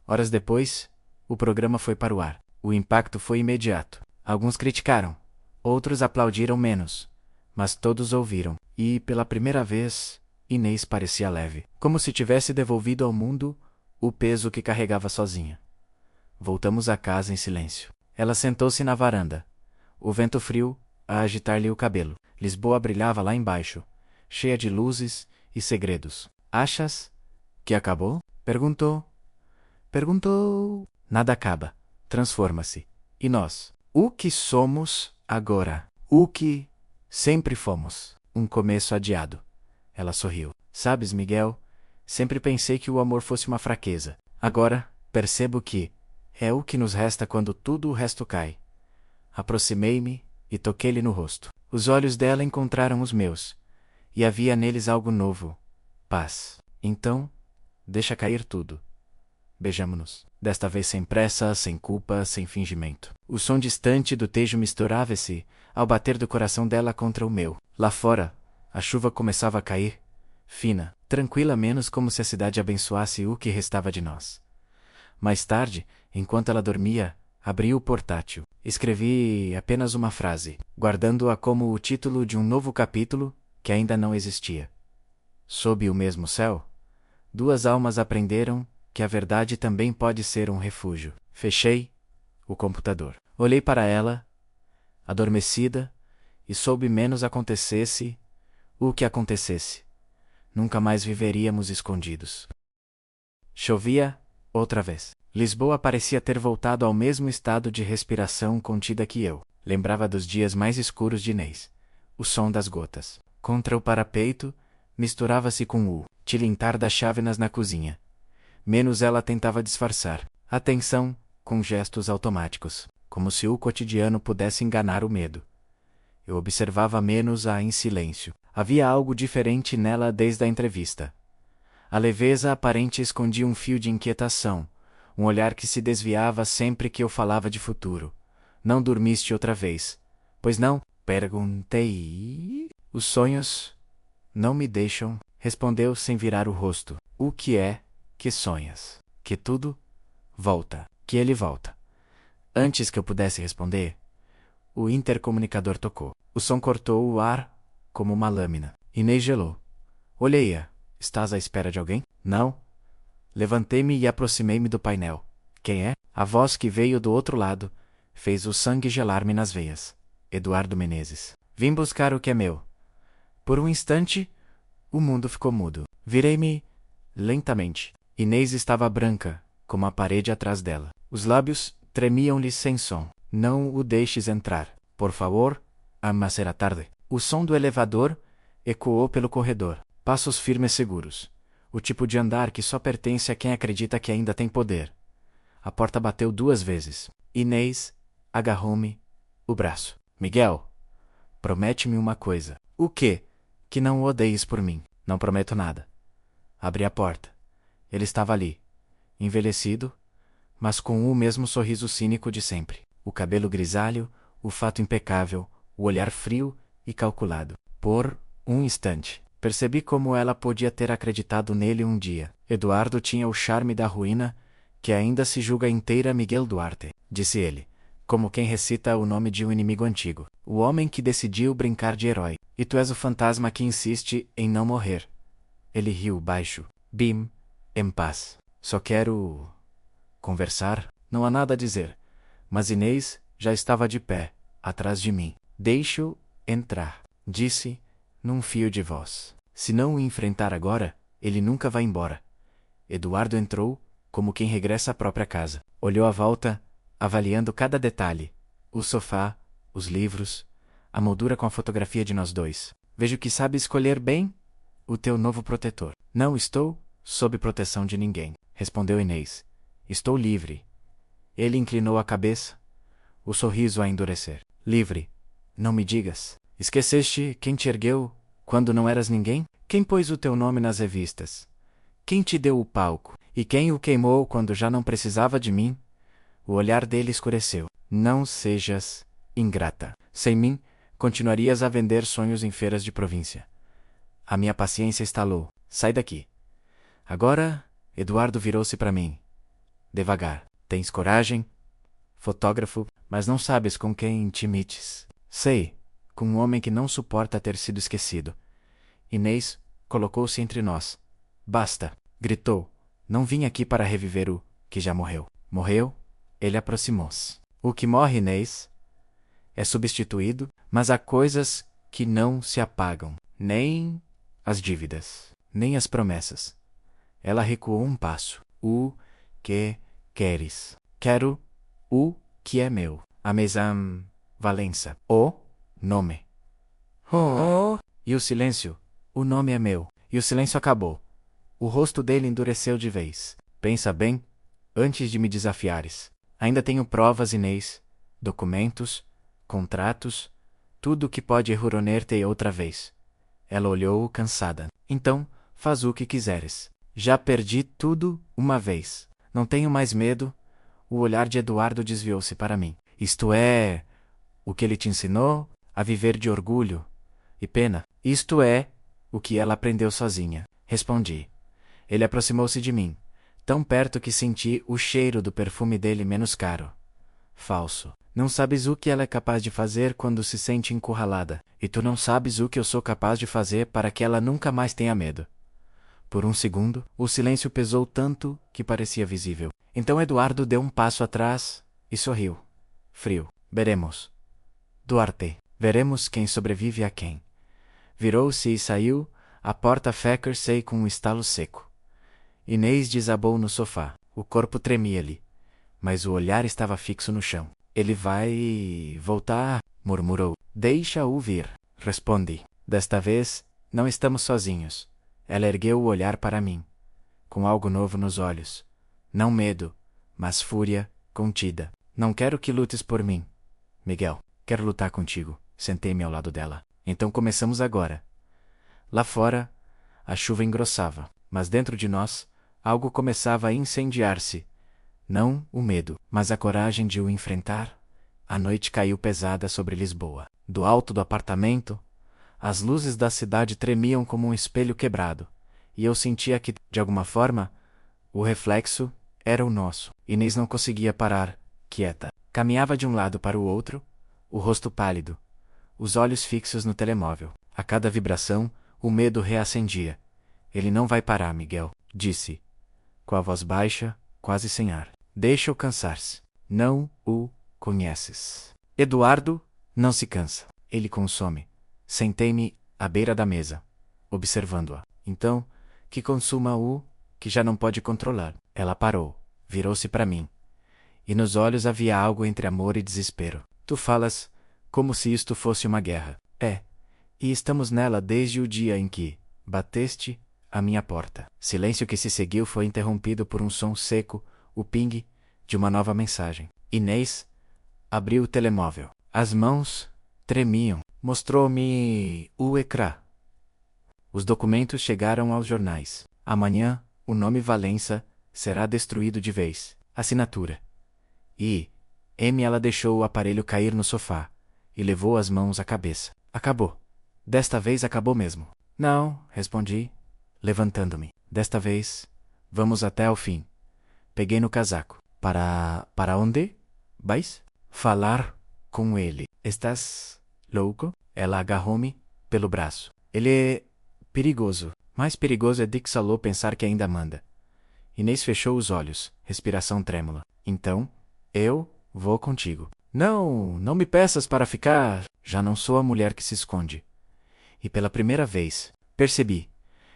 Horas depois, o programa foi para o ar. O impacto foi imediato. Alguns criticaram, outros aplaudiram menos. Mas todos ouviram. E, pela primeira vez, Inês parecia leve. Como se tivesse devolvido ao mundo o peso que carregava sozinha. Voltamos à casa em silêncio. Ela sentou-se na varanda. O vento frio a agitar-lhe o cabelo. Lisboa brilhava lá embaixo, cheia de luzes e segredos. Achas que acabou? Perguntou. Nada acaba. Transforma-se. E nós? O que somos agora? O que sempre fomos? Um começo adiado. Ela sorriu. Sabes, Miguel, sempre pensei que o amor fosse uma fraqueza. Agora, percebo que é o que nos resta quando tudo o resto cai. Aproximei-me e toquei-lhe no rosto. Os olhos dela encontraram os meus, e havia neles algo novo. Paz. Então, deixa cair tudo. Beijamo-nos. Desta vez sem pressa, sem culpa, sem fingimento. O som distante do tejo misturava-se ao bater do coração dela contra o meu. Lá fora, a chuva começava a cair, fina, tranquila, menos como se a cidade abençoasse o que restava de nós. Mais tarde, enquanto ela dormia, abri o portátil. Escrevi apenas uma frase, guardando-a como o título de um novo capítulo que ainda não existia. Sob o mesmo céu, duas almas aprenderam que a verdade também pode ser um refúgio. Fechei o computador. Olhei para ela, adormecida, e soube menos acontecesse o que acontecesse. Nunca mais viveríamos escondidos. Chovia outra vez. Lisboa parecia ter voltado ao mesmo estado de respiração contida que eu. Lembrava dos dias mais escuros de Inês. O som das gotas contra o parapeito misturava-se com o tilintar das chávenas na cozinha. Menos ela tentava disfarçar a tensão com gestos automáticos, como se o cotidiano pudesse enganar o medo. Eu observava menos-a em silêncio. Havia algo diferente nela desde a entrevista. A leveza aparente escondia um fio de inquietação, um olhar que se desviava sempre que eu falava de futuro. Não dormiste outra vez? Pois não? Perguntei. Os sonhos não me deixam, respondeu sem virar o rosto. O que é que sonhas? Que tudo volta, que ele volta. Antes que eu pudesse responder, o intercomunicador tocou. O som cortou o ar como uma lâmina. Inês gelou. Olhei-a. Estás à espera de alguém? Não. Levantei-me e aproximei-me do painel. Quem é? A voz que veio do outro lado fez o sangue gelar-me nas veias. Eduardo Menezes. Vim buscar o que é meu. Por um instante, o mundo ficou mudo. Virei-me lentamente. Inês estava branca, como a parede atrás dela. Os lábios tremiam-lhe sem som. Não o deixes entrar. Por favor, ama será tarde. O som do elevador ecoou pelo corredor. Passos firmes seguros. O tipo de andar que só pertence a quem acredita que ainda tem poder. A porta bateu 2 vezes. Inês agarrou-me o braço. Miguel, promete-me uma coisa. O quê? Que não o odeies por mim. Não prometo nada. Abri a porta. Ele estava ali, envelhecido, mas com o mesmo sorriso cínico de sempre. O cabelo grisalho, o fato impecável, o olhar frio e calculado. Por um instante, percebi como ela podia ter acreditado nele um dia. Eduardo tinha o charme da ruína, que ainda se julga inteira Miguel Duarte, disse ele, como quem recita o nome de um inimigo antigo. O homem que decidiu brincar de herói. E tu és o fantasma que insiste em não morrer. Ele riu baixo. Bim, em paz. Só quero conversar. Não há nada a dizer. Mas Inês já estava de pé, atrás de mim. Deixe-o entrar, disse, num fio de voz. Se não o enfrentar agora, ele nunca vai embora. Eduardo entrou, como quem regressa à própria casa. Olhou à volta, avaliando cada detalhe. O sofá, os livros, a moldura com a fotografia de nós dois. Vejo que sabe escolher bem o teu novo protetor. Não estou sob proteção de ninguém, respondeu Inês. Estou livre. Ele inclinou a cabeça, o sorriso a endurecer. Livre? Não me digas. Esqueceste quem te ergueu quando não eras ninguém? Quem pôs o teu nome nas revistas? Quem te deu o palco? E quem o queimou quando já não precisava de mim? O olhar dele escureceu. Não sejas ingrata. Sem mim, continuarias a vender sonhos em feiras de província. A minha paciência estalou. Sai daqui. Agora, Eduardo virou-se para mim. Devagar. Tens coragem? Fotógrafo, mas não sabes com quem te metes. Sei, com um homem que não suporta ter sido esquecido. Inês colocou-se entre nós. Basta, gritou. Não vim aqui para reviver o que já morreu. Morreu? Ele aproximou-se. O que morre, Inês, é substituído, mas há coisas que não se apagam. Nem as dívidas, nem as promessas. Ela recuou um passo. O que queres? Quero o que é meu. A Mesam Valença. O nome. Oh. E o silêncio. O nome é meu. E o silêncio acabou. O rosto dele endureceu de vez. Pensa bem, antes de me desafiares. Ainda tenho provas, Inês, documentos, contratos, tudo o que pode ruroner-te outra vez. Ela olhou cansada. Então, faz o que quiseres. Já perdi tudo uma vez. Não tenho mais medo. O olhar de Eduardo desviou-se para mim. Isto é o que ele te ensinou a viver de orgulho e pena. Isto é o que ela aprendeu sozinha. Respondi. Ele aproximou-se de mim, tão perto que senti o cheiro do perfume dele menos caro. Falso. Não sabes o que ela é capaz de fazer quando se sente encurralada, e tu não sabes o que eu sou capaz de fazer para que ela nunca mais tenha medo. Por um segundo, o silêncio pesou tanto que parecia visível. Então Eduardo deu um passo atrás e sorriu. Frio. Veremos. Duarte. Veremos quem sobrevive a quem. Virou-se e saiu, a porta fecar-se com um estalo seco. Inês desabou no sofá. O corpo tremia-lhe, mas o olhar estava fixo no chão. Ele vai voltar, murmurou. Deixa-o vir, respondi. Desta vez, não estamos sozinhos. Ela ergueu o olhar para mim, com algo novo nos olhos. Não medo, mas fúria contida. Não quero que lutes por mim, Miguel. Quero lutar contigo. Sentei-me ao lado dela. Então começamos agora. Lá fora, a chuva engrossava, mas dentro de nós, algo começava a incendiar-se. Não o medo, mas a coragem de o enfrentar. A noite caiu pesada sobre Lisboa. Do alto do apartamento, as luzes da cidade tremiam como um espelho quebrado, e eu sentia que, de alguma forma, o reflexo era o nosso. Inês não conseguia parar, quieta. Caminhava de um lado para o outro, o rosto pálido, os olhos fixos no telemóvel. A cada vibração, o medo reacendia. Ele não vai parar, Miguel, disse, com a voz baixa, quase sem ar. Deixa-o cansar-se. Não o conheces. Eduardo não se cansa. Ele consome. Sentei-me à beira da mesa, observando-a. Então, que consuma o que já não pode controlar. Ela parou, virou-se para mim. E nos olhos havia algo entre amor e desespero. Tu falas como se isto fosse uma guerra. É. E estamos nela desde o dia em que bateste à minha porta. Silêncio que se seguiu foi interrompido por um som seco, o ping de uma nova mensagem. Inês abriu o telemóvel. As mãos tremiam. Mostrou-me o ecrã. Os documentos chegaram aos jornais. Amanhã, o nome Valença será destruído de vez. Assinatura. Ela deixou o aparelho cair no sofá e levou as mãos à cabeça. Acabou. Desta vez acabou mesmo. Não, respondi, levantando-me. Desta vez, vamos até ao fim. Peguei no casaco. Para onde? Vais? Falar com ele. Estás louco? Ela agarrou-me pelo braço. Ele é perigoso. Mais perigoso é Dick Salou pensar que ainda manda. Inês fechou os olhos, respiração trêmula. Então, eu vou contigo. Não, não me peças para ficar. Já não sou a mulher que se esconde. E pela primeira vez, percebi.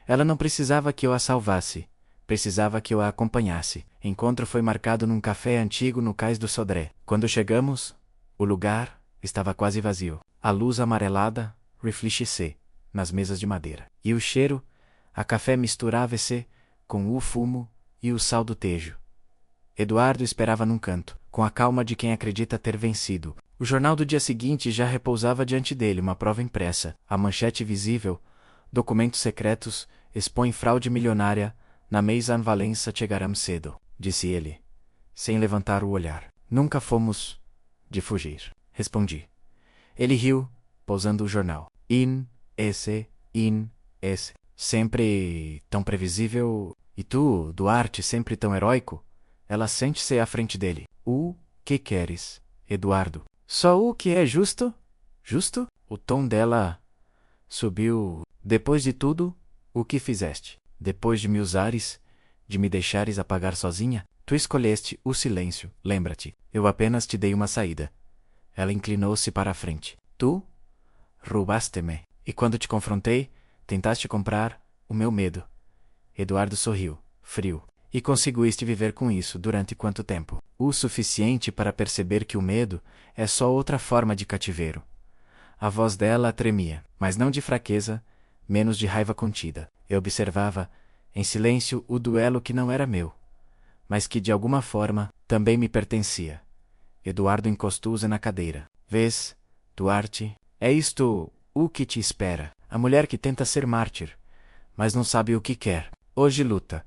Ela não precisava que eu a salvasse. Precisava que eu a acompanhasse. Encontro foi marcado num café antigo no cais do Sodré. Quando chegamos, o lugar estava quase vazio. A luz amarelada refletia-se nas mesas de madeira. E o cheiro, a café misturava-se com o fumo e o sal do tejo. Eduardo esperava num canto, com a calma de quem acredita ter vencido. O jornal do dia seguinte já repousava diante dele, uma prova impressa. A manchete visível, documentos secretos, expõe fraude milionária, na Maison Valença chegarão cedo, disse ele, sem levantar o olhar. Nunca fomos de fugir, respondi. Ele riu, pousando o jornal. In esse. Sempre tão previsível. E tu, Duarte, sempre tão heróico? Ela sente-se à frente dele. O que queres, Eduardo? Só o que é justo? Justo? O tom dela subiu. Depois de tudo, o que fizeste? Depois de me usares, de me deixares apagar sozinha, tu escolheste o silêncio, lembra-te. Eu apenas te dei uma saída. Ela inclinou-se para a frente. Tu roubaste-me. E quando te confrontei, tentaste comprar o meu medo. Eduardo sorriu, frio. E conseguiste viver com isso durante quanto tempo? O suficiente para perceber que o medo é só outra forma de cativeiro. A voz dela tremia, mas não de fraqueza, menos de raiva contida. Eu observava, em silêncio, o duelo que não era meu, mas que de alguma forma também me pertencia. Eduardo encostou-se na cadeira. Vês, Duarte, é isto o que te espera. A mulher que tenta ser mártir, mas não sabe o que quer. Hoje luta.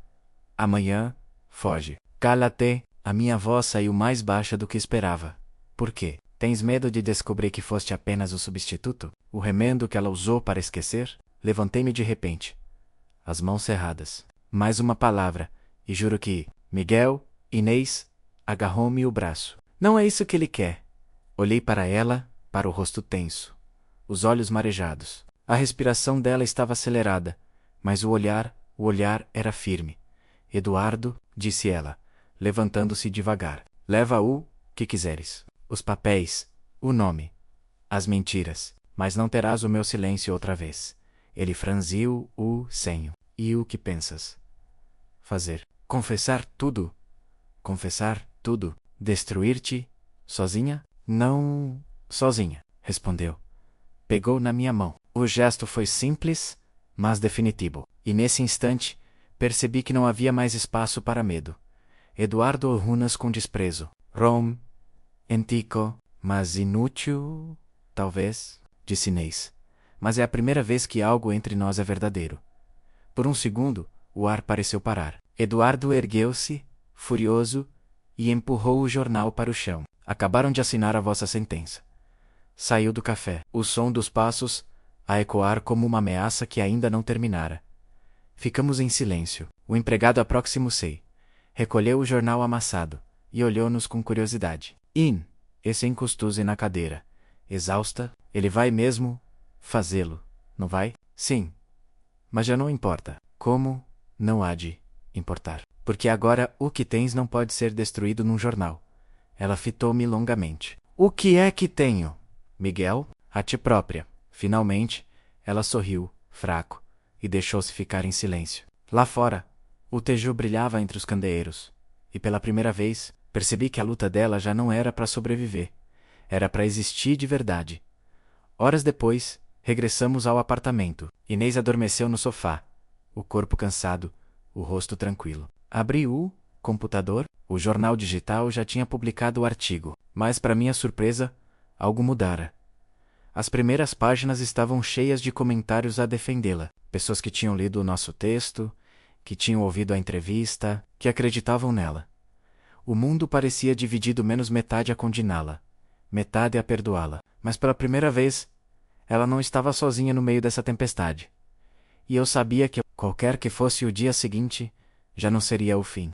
Amanhã, foge. Cala-te, a minha voz saiu mais baixa do que esperava. Por quê? Tens medo de descobrir que foste apenas o substituto? O remendo que ela usou para esquecer? Levantei-me de repente. As mãos cerradas. Mais uma palavra, e juro que... Miguel, Inês, agarrou-me o braço. Não é isso que ele quer. Olhei para ela, para o rosto tenso. Os olhos marejados. A respiração dela estava acelerada, mas o olhar era firme. Eduardo, disse ela, levantando-se devagar. Leva o que quiseres. Os papéis, o nome, as mentiras, mas não terás o meu silêncio outra vez. Ele franziu o senho. E o que pensas? Fazer. Confessar tudo. Confessar tudo. Destruir-te? Sozinha? Não sozinha, respondeu. Pegou na minha mão. O gesto foi simples, mas definitivo. E nesse instante, percebi que não havia mais espaço para medo. Eduardo Orrunas com desprezo. Rom, antico, mas inútil, talvez, disse Inês. Mas é a primeira vez que algo entre nós é verdadeiro. Por um segundo, o ar pareceu parar. Eduardo ergueu-se, furioso, e empurrou o jornal para o chão. Acabaram de assinar a vossa sentença. Saiu do café. O som dos passos a ecoar como uma ameaça que ainda não terminara. Ficamos em silêncio. O empregado aproximou-se, recolheu o jornal amassado e olhou-nos com curiosidade. Esse encostou-se na cadeira. Exausta, ele vai mesmo fazê-lo, não vai? Sim. Mas já não importa. Como não há de importar? Porque agora o que tens não pode ser destruído num jornal. Ela fitou-me longamente. O que é que tenho? Miguel, a ti própria. Finalmente, ela sorriu, fraco, e deixou-se ficar em silêncio. Lá fora, o teju brilhava entre os candeeiros, e pela primeira vez, percebi que a luta dela já não era para sobreviver, era para existir de verdade. Horas depois, regressamos ao apartamento. Inês adormeceu no sofá, o corpo cansado, o rosto tranquilo. Abri o computador. O jornal digital já tinha publicado o artigo, mas, para minha surpresa, algo mudara. As primeiras páginas estavam cheias de comentários a defendê-la. Pessoas que tinham lido o nosso texto, que tinham ouvido a entrevista, que acreditavam nela. O mundo parecia dividido menos metade a condená-la, metade a perdoá-la. Mas pela primeira vez, Ela não estava sozinha no meio dessa tempestade. E eu sabia que, qualquer que fosse o dia seguinte, já não seria o fim.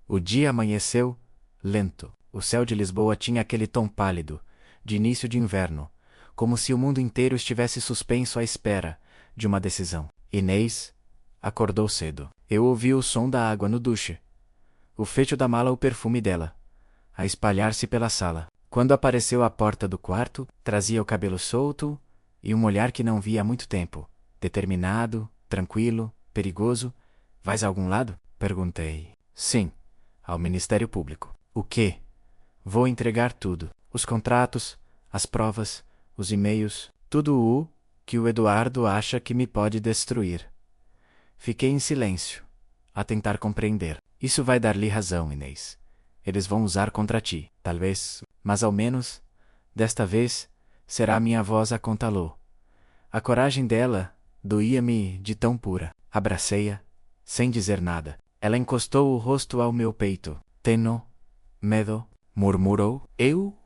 O dia amanheceu, lento. O céu de Lisboa tinha aquele tom pálido, de início de inverno, como se o mundo inteiro estivesse suspenso à espera de uma decisão. Inês acordou cedo. Eu ouvi o som da água no duche, o fecho da mala, o perfume dela, a espalhar-se pela sala. Quando apareceu à porta do quarto, trazia o cabelo solto e um olhar que não via há muito tempo. Determinado, tranquilo, perigoso. Vais a algum lado? Perguntei. Sim, ao Ministério Público. O quê? Vou entregar tudo. Os contratos, as provas, os e-mails, tudo o que o Eduardo acha que me pode destruir. Fiquei em silêncio, a tentar compreender. Isso vai dar-lhe razão, Inês. Eles vão usar contra ti, talvez, mas ao menos, desta vez, será minha voz a contá-lo. A coragem dela doía-me de tão pura. Abracei-a, sem dizer nada. Ela encostou o rosto ao meu peito. Tenho medo, murmurou. Eu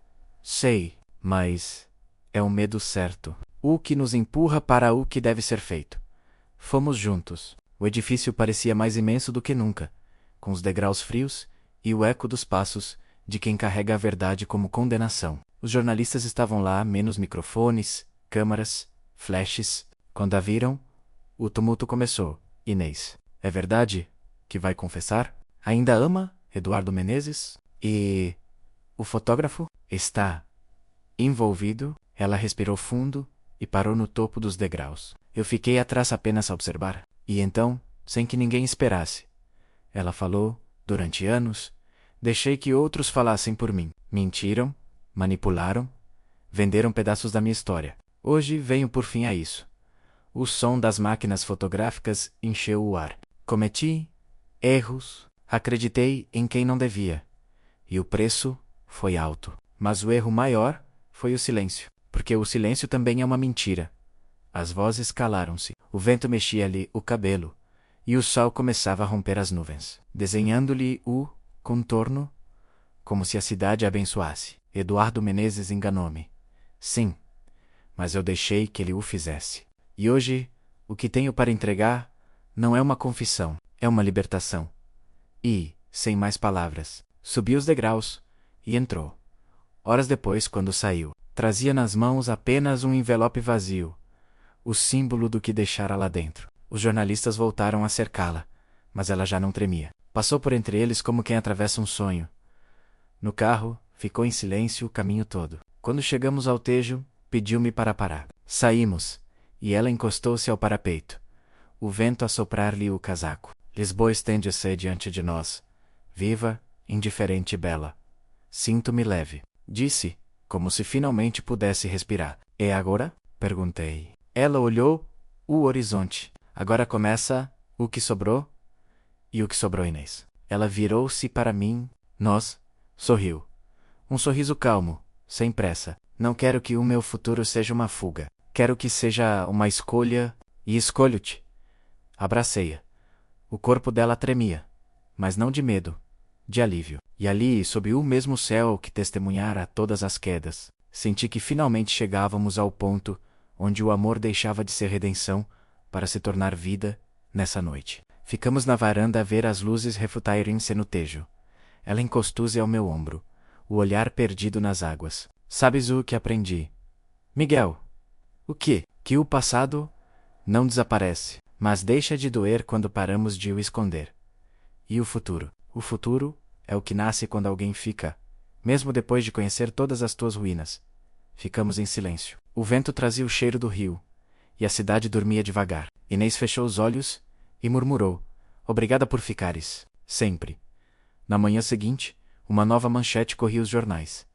sei, mas é um medo certo. O que nos empurra para o que deve ser feito. Fomos juntos. O edifício parecia mais imenso do que nunca, com os degraus frios e o eco dos passos de quem carrega a verdade como condenação. Os jornalistas estavam lá, menos microfones, câmaras, flashes. Quando a viram, o tumulto começou. Inês, é verdade que vai confessar? Ainda ama Eduardo Menezes? E o fotógrafo está envolvido? Ela respirou fundo e parou no topo dos degraus. Eu fiquei atrás apenas a observar. E então, sem que ninguém esperasse, ela falou, durante anos, deixei que outros falassem por mim. Mentiram, manipularam, venderam pedaços da minha história. Hoje venho por fim a isso. O som das máquinas fotográficas encheu o ar. Cometi erros, acreditei em quem não devia. E o preço foi alto. Mas o erro maior foi o silêncio. Porque o silêncio também é uma mentira. As vozes calaram-se. O vento mexia-lhe o cabelo. E o sol começava a romper as nuvens, desenhando-lhe o contorno, como se a cidade a abençoasse. Eduardo Menezes enganou-me. Sim, mas eu deixei que ele o fizesse. E hoje, o que tenho para entregar não é uma confissão, é uma libertação. E, sem mais palavras, subiu os degraus e entrou. Horas depois, quando saiu, trazia nas mãos apenas um envelope vazio, o símbolo do que deixara lá dentro. Os jornalistas voltaram a cercá-la, mas ela já não tremia. Passou por entre eles como quem atravessa um sonho. No carro, ficou em silêncio o caminho todo. Quando chegamos ao Tejo, pediu-me para parar. Saímos, e ela encostou-se ao parapeito, o vento a soprar-lhe o casaco. Lisboa estende-se diante de nós, viva, indiferente e bela. Sinto-me leve, disse, como se finalmente pudesse respirar. É agora? Perguntei. Ela olhou o horizonte. Agora começa o que sobrou? E o que sobrou, Inês? Ela virou-se para mim, sorriu. Um sorriso calmo, sem pressa. Não quero que o meu futuro seja uma fuga. Quero que seja uma escolha, e escolho-te. Abracei-a. O corpo dela tremia, mas não de medo, de alívio. E ali, sob o mesmo céu que testemunhara todas as quedas, senti que finalmente chegávamos ao ponto onde o amor deixava de ser redenção para se tornar vida nessa noite. Ficamos na varanda a ver as luzes refletirem-se no Tejo. Ela encostou-se ao meu ombro, o olhar perdido nas águas. Sabes o que aprendi? Miguel. O quê? Que o passado não desaparece, mas deixa de doer quando paramos de o esconder. E o futuro? O futuro é o que nasce quando alguém fica, mesmo depois de conhecer todas as tuas ruínas. Ficamos em silêncio. O vento trazia o cheiro do rio, e a cidade dormia devagar. Inês fechou os olhos e murmurou: Obrigada por ficares, sempre. Na manhã seguinte, uma nova manchete corria os jornais.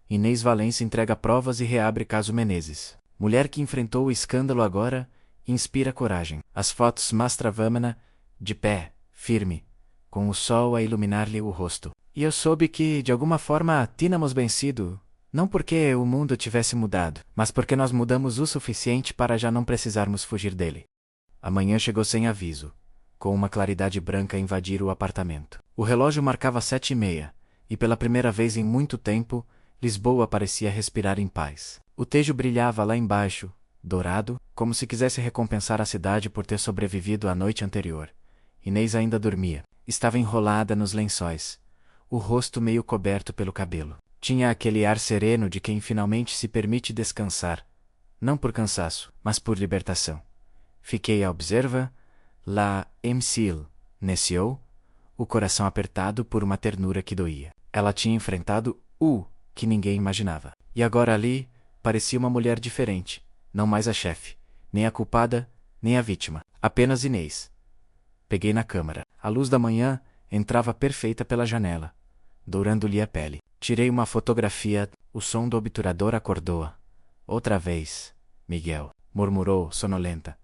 Inês Valência entrega provas e reabre caso Menezes. Mulher que enfrentou o escândalo agora inspira coragem. As fotos mostram-na de pé, firme, com o sol a iluminar-lhe o rosto. E eu soube que, de alguma forma, tínhamos vencido, não porque o mundo tivesse mudado, mas porque nós mudamos o suficiente para já não precisarmos fugir dele. A manhã chegou sem aviso, com uma claridade branca a invadir o apartamento. O relógio marcava 7:30, e pela primeira vez em muito tempo, Lisboa parecia respirar em paz. O tejo brilhava lá embaixo, dourado, como se quisesse recompensar a cidade por ter sobrevivido à noite anterior. Inês ainda dormia. Estava enrolada nos lençóis, o rosto meio coberto pelo cabelo. Tinha aquele ar sereno de quem finalmente se permite descansar, não por cansaço, mas por libertação. Fiquei à observa, lá Emsil, neciou, o coração apertado por uma ternura que doía. Ela tinha enfrentado o que ninguém imaginava. E agora ali, parecia uma mulher diferente, não mais a chefe, nem a culpada, nem a vítima, apenas Inês. Peguei na câmara. A luz da manhã entrava perfeita pela janela, dourando-lhe a pele. Tirei uma fotografia, o som do obturador acordou-a. Outra vez, Miguel, murmurou, sonolenta.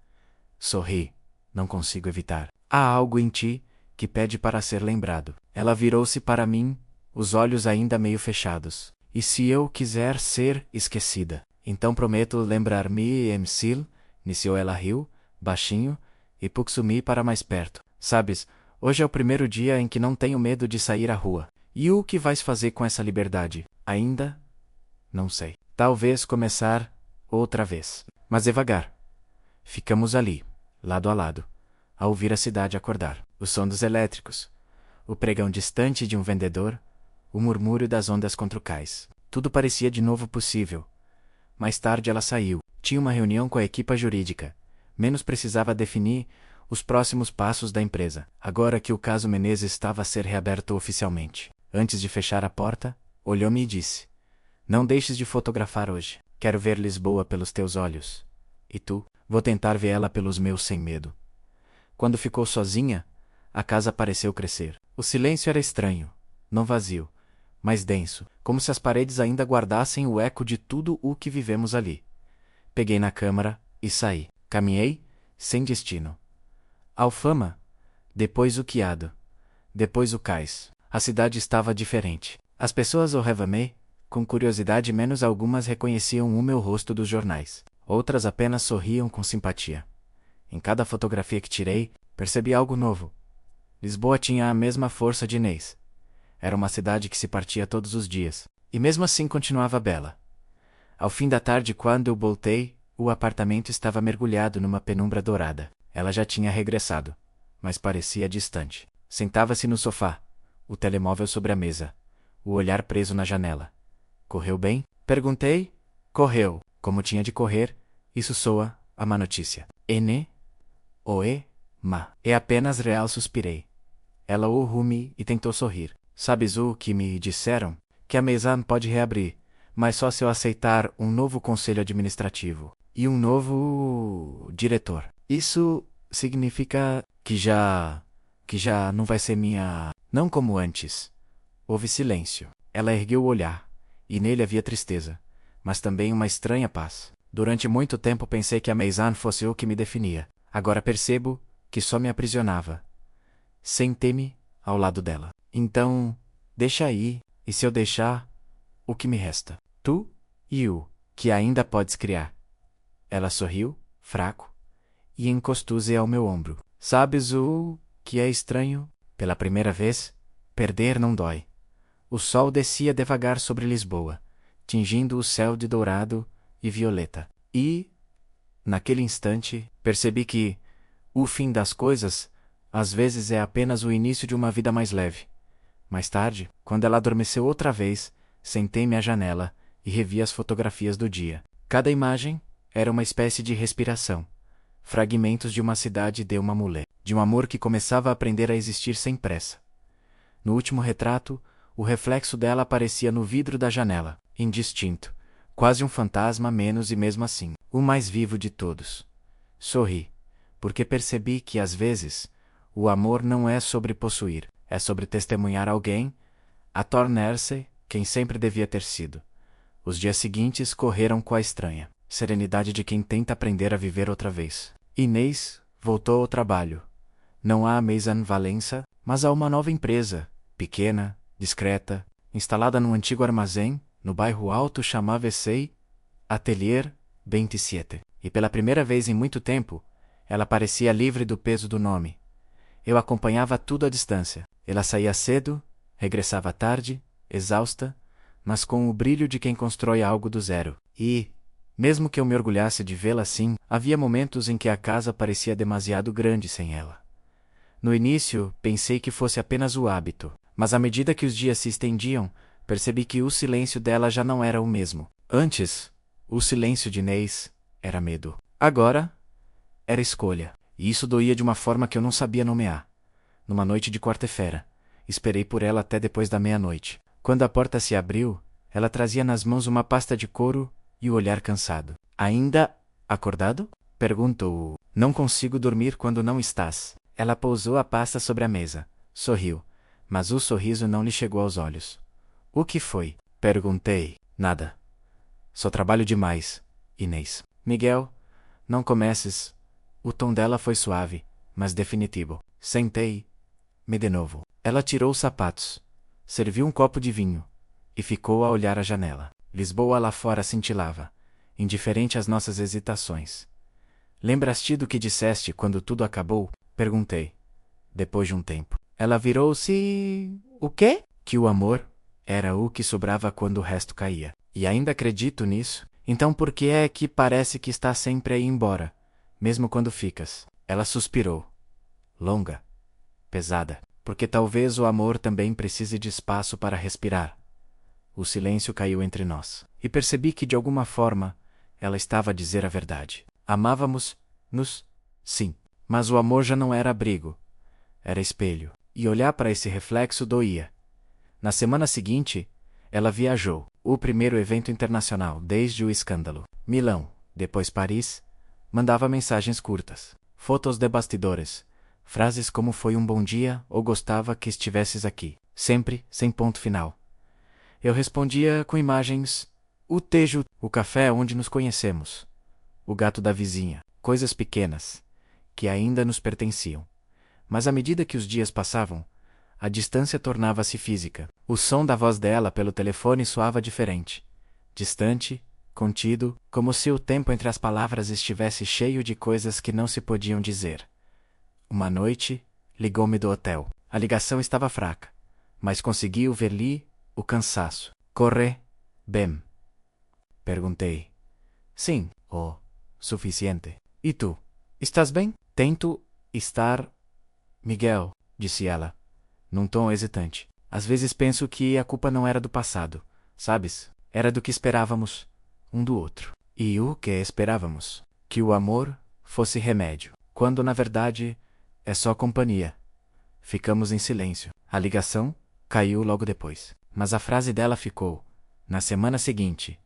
Sorri, não consigo evitar. Há algo em ti que pede para ser lembrado. Ela virou-se para mim, os olhos ainda meio fechados. E se eu quiser ser esquecida, então prometo lembrar-me Emsil, iniciou ela riu, baixinho, e puxou-me para mais perto. Sabes, hoje é o primeiro dia em que não tenho medo de sair à rua. E o que vais fazer com essa liberdade? Ainda? Não sei. Talvez começar outra vez. Mas devagar. Ficamos ali, lado a lado, a ouvir a cidade acordar. O som dos elétricos, o pregão distante de um vendedor, o murmúrio das ondas contra o cais. Tudo parecia de novo possível. Mais tarde ela saiu. Tinha uma reunião com a equipa jurídica. Menos precisava definir os próximos passos da empresa, agora que o caso Menezes estava a ser reaberto oficialmente. Antes de fechar a porta, olhou-me e disse: Não deixes de fotografar hoje. Quero ver Lisboa pelos teus olhos. E tu? Vou tentar ver ela pelos meus sem medo. Quando ficou sozinha, a casa pareceu crescer. O silêncio era estranho, não vazio, mas denso, como se as paredes ainda guardassem o eco de tudo o que vivemos ali. Peguei na câmara e saí. Caminhei, sem destino. Alfama, depois o Chiado, depois o cais. A cidade estava diferente. As pessoas olhavam-me, com curiosidade, menos algumas reconheciam o meu rosto dos jornais. Outras apenas sorriam com simpatia. Em cada fotografia que tirei, percebi algo novo. Lisboa tinha a mesma força de Inês. Era uma cidade que se partia todos os dias. E mesmo assim continuava bela. Ao fim da tarde, quando eu voltei, o apartamento estava mergulhado numa penumbra dourada. Ela já tinha regressado, mas parecia distante. Sentava-se no sofá, o telemóvel sobre a mesa, o olhar preso na janela. Correu bem? Perguntei. Correu. Como tinha de correr, isso soa a má notícia. Ene, oe, ma. É apenas real, suspirei. Ela ouviu-me e tentou sorrir. Sabes o que me disseram? Que a Mezan pode reabrir, mas só se eu aceitar um novo conselho administrativo e um novo diretor. Isso significa que já não vai ser minha... Não como antes. Houve silêncio. Ela ergueu o olhar, e nele havia tristeza, mas também uma estranha paz. Durante muito tempo pensei que a Mezan fosse o que me definia. Agora percebo que só me aprisionava. Sentei-me ao lado dela. Então, deixa aí, e se eu deixar, o que me resta? Tu e o que ainda podes criar. Ela sorriu, fraco, e encostou-se ao meu ombro. Sabes o que é estranho? Pela primeira vez, perder não dói. O sol descia devagar sobre Lisboa, tingindo o céu de dourado e violeta. E, naquele instante, percebi que o fim das coisas, às vezes, é apenas o início de uma vida mais leve. Mais tarde, quando ela adormeceu outra vez, sentei-me à janela e revi as fotografias do dia. Cada imagem era uma espécie de respiração. Fragmentos de uma cidade de uma mulher, de um amor que começava a aprender a existir sem pressa. No último retrato, o reflexo dela aparecia no vidro da janela, indistinto, quase um fantasma menos e mesmo assim, o mais vivo de todos. Sorri, porque percebi que às vezes, o amor não é sobre possuir, é sobre testemunhar alguém a tornar-se quem sempre devia ter sido. Os dias seguintes correram com a estranha serenidade de quem tenta aprender a viver outra vez. Inês voltou ao trabalho. Não há a Mezan Valença, mas há uma nova empresa, pequena, discreta, instalada num antigo armazém, no bairro alto, chamava-se Atelier 27. E pela primeira vez em muito tempo, ela parecia livre do peso do nome. Eu acompanhava tudo à distância. Ela saía cedo, regressava tarde, exausta, mas com o brilho de quem constrói algo do zero. E, Mesmo que eu me orgulhasse de vê-la assim, havia momentos em que a casa parecia demasiado grande sem ela. No início, pensei que fosse apenas o hábito, mas à medida que os dias se estendiam, percebi que o silêncio dela já não era o mesmo. Antes, o silêncio de Inês era medo. Agora, era escolha. E isso doía de uma forma que eu não sabia nomear. Numa noite de quarta-feira, esperei por ela até depois da meia-noite. Quando a porta se abriu, ela trazia nas mãos uma pasta de couro e o olhar cansado. Ainda acordado? Perguntou. Não consigo dormir quando não estás. Ela pousou a pasta sobre a mesa. Sorriu, mas o sorriso não lhe chegou aos olhos. O que foi? Perguntei. Nada. Só trabalho demais, Inês. Miguel, não comeces. O tom dela foi suave, mas definitivo. Sentei-me de novo. Ela tirou os sapatos, serviu um copo de vinho e ficou a olhar a janela. Lisboa lá fora cintilava, indiferente às nossas hesitações. Lembras-te do que disseste quando tudo acabou? Perguntei, depois de um tempo. Ela virou-se... O quê? Que o amor era o que sobrava quando o resto caía. E ainda acredito nisso. Então por que é que parece que está sempre a ir embora, mesmo quando ficas? Ela suspirou. Longa. Pesada. Porque talvez o amor também precise de espaço para respirar. O silêncio caiu entre nós. E percebi que, de alguma forma, ela estava a dizer a verdade. Amávamos-nos, sim. Mas o amor já não era abrigo. Era espelho. E olhar para esse reflexo doía. Na semana seguinte, ela viajou. O primeiro evento internacional desde o escândalo. Milão, depois Paris. Mandava mensagens curtas. Fotos de bastidores. Frases como foi um bom dia ou gostava que estivesses aqui. Sempre sem ponto final. Eu respondia com imagens. O Tejo, o café onde nos conhecemos. O gato da vizinha. Coisas pequenas, que ainda nos pertenciam. Mas à medida que os dias passavam, a distância tornava-se física. O som da voz dela pelo telefone soava diferente. Distante, contido, como se o tempo entre as palavras estivesse cheio de coisas que não se podiam dizer. Uma noite, ligou-me do hotel. A ligação estava fraca, mas consegui ver-lhe o cansaço. Corre, bem? Perguntei. Sim, o suficiente. E tu? Estás bem? Tento estar... Miguel, disse ela, num tom hesitante. Às vezes penso que a culpa não era do passado, sabes? Era do que esperávamos um do outro. E o que esperávamos? Que o amor fosse remédio, quando na verdade é só companhia. Ficamos em silêncio. A ligação caiu logo depois. Mas a frase dela ficou. Na semana seguinte,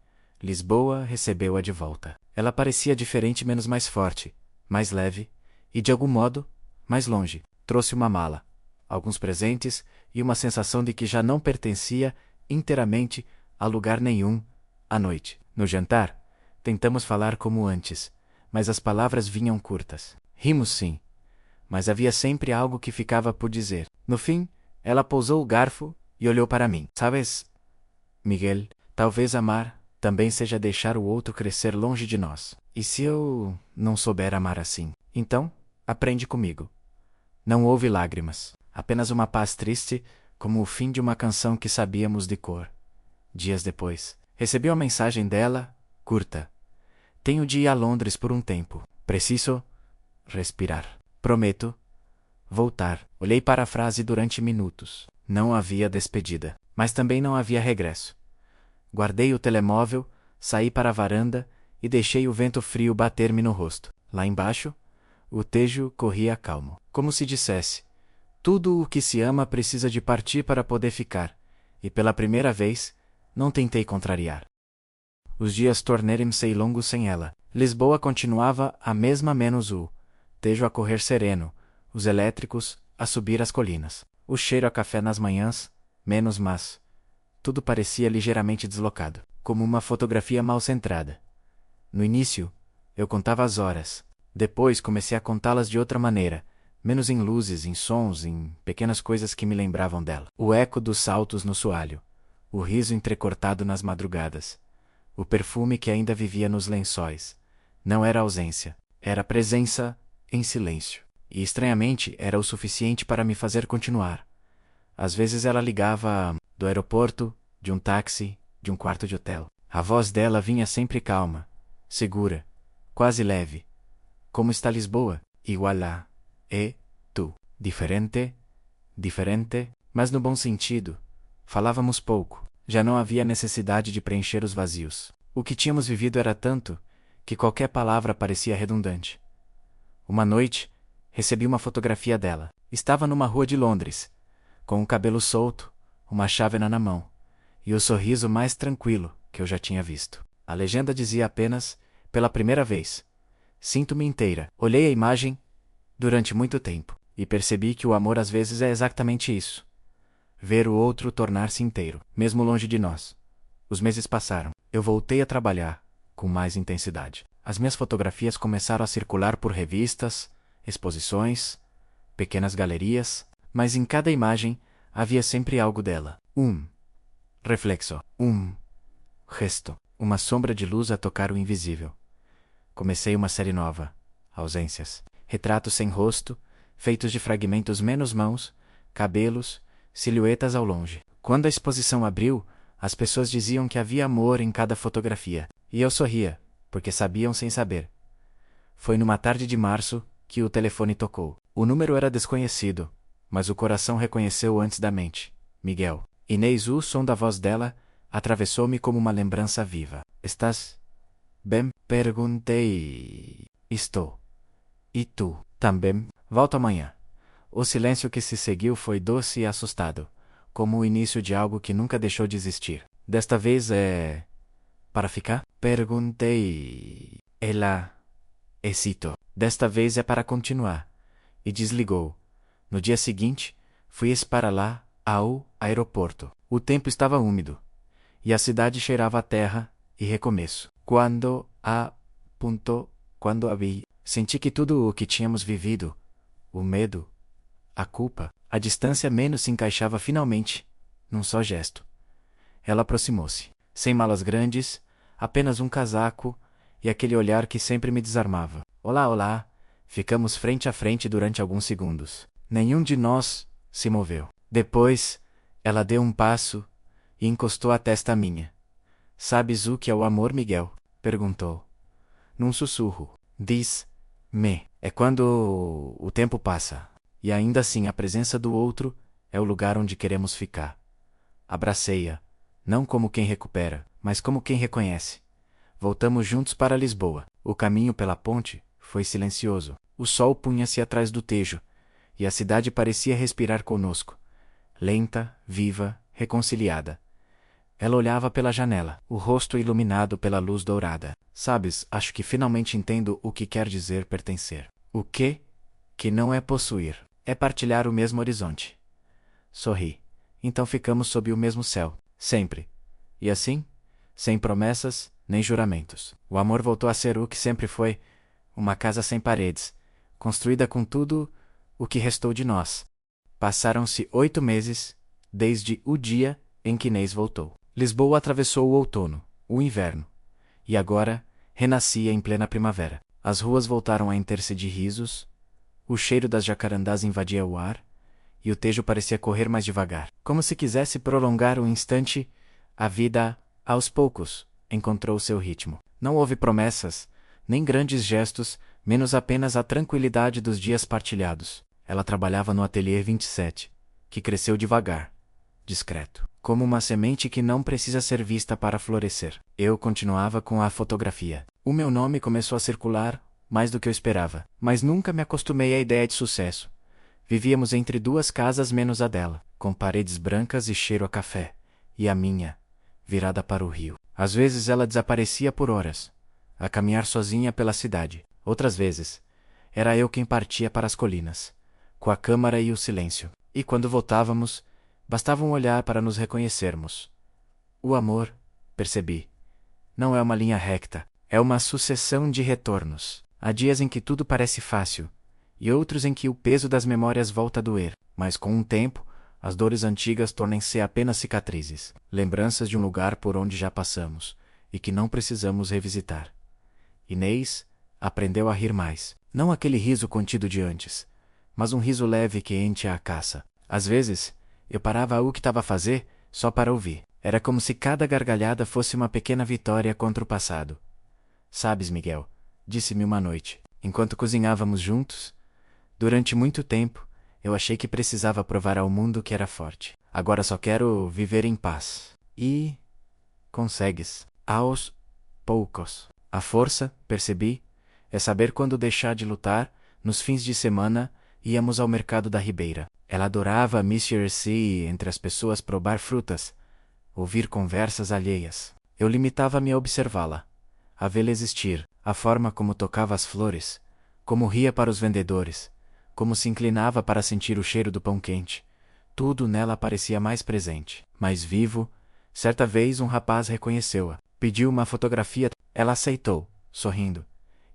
Lisboa recebeu-a de volta. Ela parecia diferente, menos mais forte, mais leve e, de algum modo, mais longe. Trouxe uma mala, alguns presentes e uma sensação de que já não pertencia inteiramente a lugar nenhum. À noite, no jantar, tentamos falar como antes, mas as palavras vinham curtas. Rimos sim, mas havia sempre algo que ficava por dizer. No fim, ela pousou o garfo e olhou para mim. Sabes, Miguel, talvez amar também seja deixar o outro crescer longe de nós. E se eu não souber amar assim? Então, aprende comigo. Não houve lágrimas, apenas uma paz triste, como o fim de uma canção que sabíamos de cor. Dias depois, recebi uma mensagem dela, curta. Tenho de ir a Londres por um tempo. Preciso respirar. Prometo voltar. Olhei para a frase durante minutos. Não havia despedida, mas também não havia regresso. Guardei o telemóvel, saí para a varanda e deixei o vento frio bater-me no rosto. Lá embaixo, o Tejo corria calmo, como se dissesse: tudo o que se ama precisa de partir para poder ficar, e pela primeira vez, não tentei contrariar. Os dias tornaram-se longos sem ela. Lisboa continuava a mesma menos o Tejo a correr sereno, os elétricos a subir as colinas, o cheiro a café nas manhãs, menos mas. Tudo parecia ligeiramente deslocado, como uma fotografia mal centrada. No início, eu contava as horas. Depois comecei a contá-las de outra maneira, menos em luzes, em sons, em pequenas coisas que me lembravam dela. O eco dos saltos no soalho, o riso entrecortado nas madrugadas, o perfume que ainda vivia nos lençóis. Não era ausência, era presença em silêncio. E estranhamente era o suficiente para me fazer continuar. Às vezes ela ligava do aeroporto, de um táxi, de um quarto de hotel. A voz dela vinha sempre calma, segura, quase leve. Como está Lisboa? Igual lá. E tu? Diferente? Diferente, mas no bom sentido. Falávamos pouco. Já não havia necessidade de preencher os vazios. O que tínhamos vivido era tanto que qualquer palavra parecia redundante. Uma noite, recebi uma fotografia dela. Estava numa rua de Londres, com o cabelo solto, uma chávena na mão, e o sorriso mais tranquilo que eu já tinha visto. A legenda dizia apenas, pela primeira vez, sinto-me inteira. Olhei a imagem durante muito tempo, e percebi que o amor às vezes é exatamente isso. Ver o outro tornar-se inteiro, mesmo longe de nós. Os meses passaram. Eu voltei a trabalhar, com mais intensidade. As minhas fotografias começaram a circular por revistas, exposições, pequenas galerias, mas em cada imagem havia sempre algo dela. Reflexo. Gesto. Uma sombra de luz a tocar o invisível. Comecei uma série nova. Ausências. Retratos sem rosto, feitos de fragmentos menos mãos, cabelos, silhuetas ao longe. Quando a exposição abriu, as pessoas diziam que havia amor em cada fotografia. E eu sorria, porque sabiam sem saber. Foi numa tarde de março que o telefone tocou. O número era desconhecido, mas o coração reconheceu antes da mente. Miguel. Inês, o som da voz dela atravessou-me como uma lembrança viva. Estás bem? Perguntei. Estou. E tu? Também? Volto amanhã. O silêncio que se seguiu foi doce e assustado, como o início de algo que nunca deixou de existir. Desta vez é para ficar? Perguntei. Ela hesitou. Desta vez é para continuar. E desligou. No dia seguinte, fui para lá, ao aeroporto. O tempo estava úmido. E a cidade cheirava a terra e recomeço. Quando a vi, senti que tudo o que tínhamos vivido, o medo, a culpa, a distância menos se encaixava finalmente, num só gesto. Ela aproximou-se, sem malas grandes, apenas um casaco e aquele olhar que sempre me desarmava. Olá, olá. Ficamos frente a frente durante alguns segundos. Nenhum de nós se moveu. Depois, ela deu um passo e encostou a testa à minha. Sabes o que é o amor, Miguel? Perguntou. Num sussurro. Diz-me. É quando o tempo passa. E ainda assim a presença do outro é o lugar onde queremos ficar. Abracei-a, não como quem recupera, mas como quem reconhece. Voltamos juntos para Lisboa. O caminho pela ponte foi silencioso. O sol punha-se atrás do tejo, e a cidade parecia respirar conosco. Lenta, viva, reconciliada. Ela olhava pela janela, o rosto iluminado pela luz dourada. Sabes, acho que finalmente entendo o que quer dizer pertencer. O quê? Que não é possuir. É partilhar o mesmo horizonte. Sorri. Então ficamos sob o mesmo céu. Sempre. E assim? Sem promessas, nem juramentos. O amor voltou a ser o que sempre foi. Uma casa sem paredes. Construída com tudo o que restou de nós. Passaram-se 8 meses, desde o dia em que Inês voltou. Lisboa atravessou o outono, o inverno. E agora, renascia em plena primavera. As ruas voltaram a encher-se de risos, o cheiro das jacarandás invadia o ar, e o Tejo parecia correr mais devagar. Como se quisesse prolongar um instante, a vida, aos poucos, encontrou seu ritmo. Não houve promessas, nem grandes gestos, menos apenas a tranquilidade dos dias partilhados. Ela trabalhava no ateliê 27, que cresceu devagar, discreto, como uma semente que não precisa ser vista para florescer. Eu continuava com a fotografia. O meu nome começou a circular, mais do que eu esperava, mas nunca me acostumei à ideia de sucesso. Vivíamos entre duas casas menos a dela, com paredes brancas e cheiro a café, e a minha, virada para o rio. Às vezes ela desaparecia por horas, a caminhar sozinha pela cidade. Outras vezes, era eu quem partia para as colinas, com a câmara e o silêncio. E quando voltávamos, bastava um olhar para nos reconhecermos. O amor, percebi, não é uma linha recta, é uma sucessão de retornos. Há dias em que tudo parece fácil, e outros em que o peso das memórias volta a doer, mas com o tempo, as dores antigas tornam-se apenas cicatrizes, lembranças de um lugar por onde já passamos, e que não precisamos revisitar. Inês aprendeu a rir mais, não aquele riso contido de antes, mas um riso leve que enche a caça. Às vezes, eu parava o que estava a fazer só para ouvir. Era como se cada gargalhada fosse uma pequena vitória contra o passado. Sabes, Miguel, disse-me uma noite, enquanto cozinhávamos juntos, durante muito tempo, eu achei que precisava provar ao mundo que era forte. Agora só quero viver em paz. E consegues, aos poucos. A força, percebi, é saber quando deixar de lutar. Nos fins de semana, íamos ao mercado da Ribeira. Ela adorava mexer-se entre as pessoas, provar frutas, ouvir conversas alheias. Eu limitava-me a observá-la, a vê-la existir, a forma como tocava as flores, como ria para os vendedores, como se inclinava para sentir o cheiro do pão quente. Tudo nela parecia mais presente, mais vivo. Certa vez um rapaz reconheceu-a, pediu uma fotografia. Ela aceitou, sorrindo,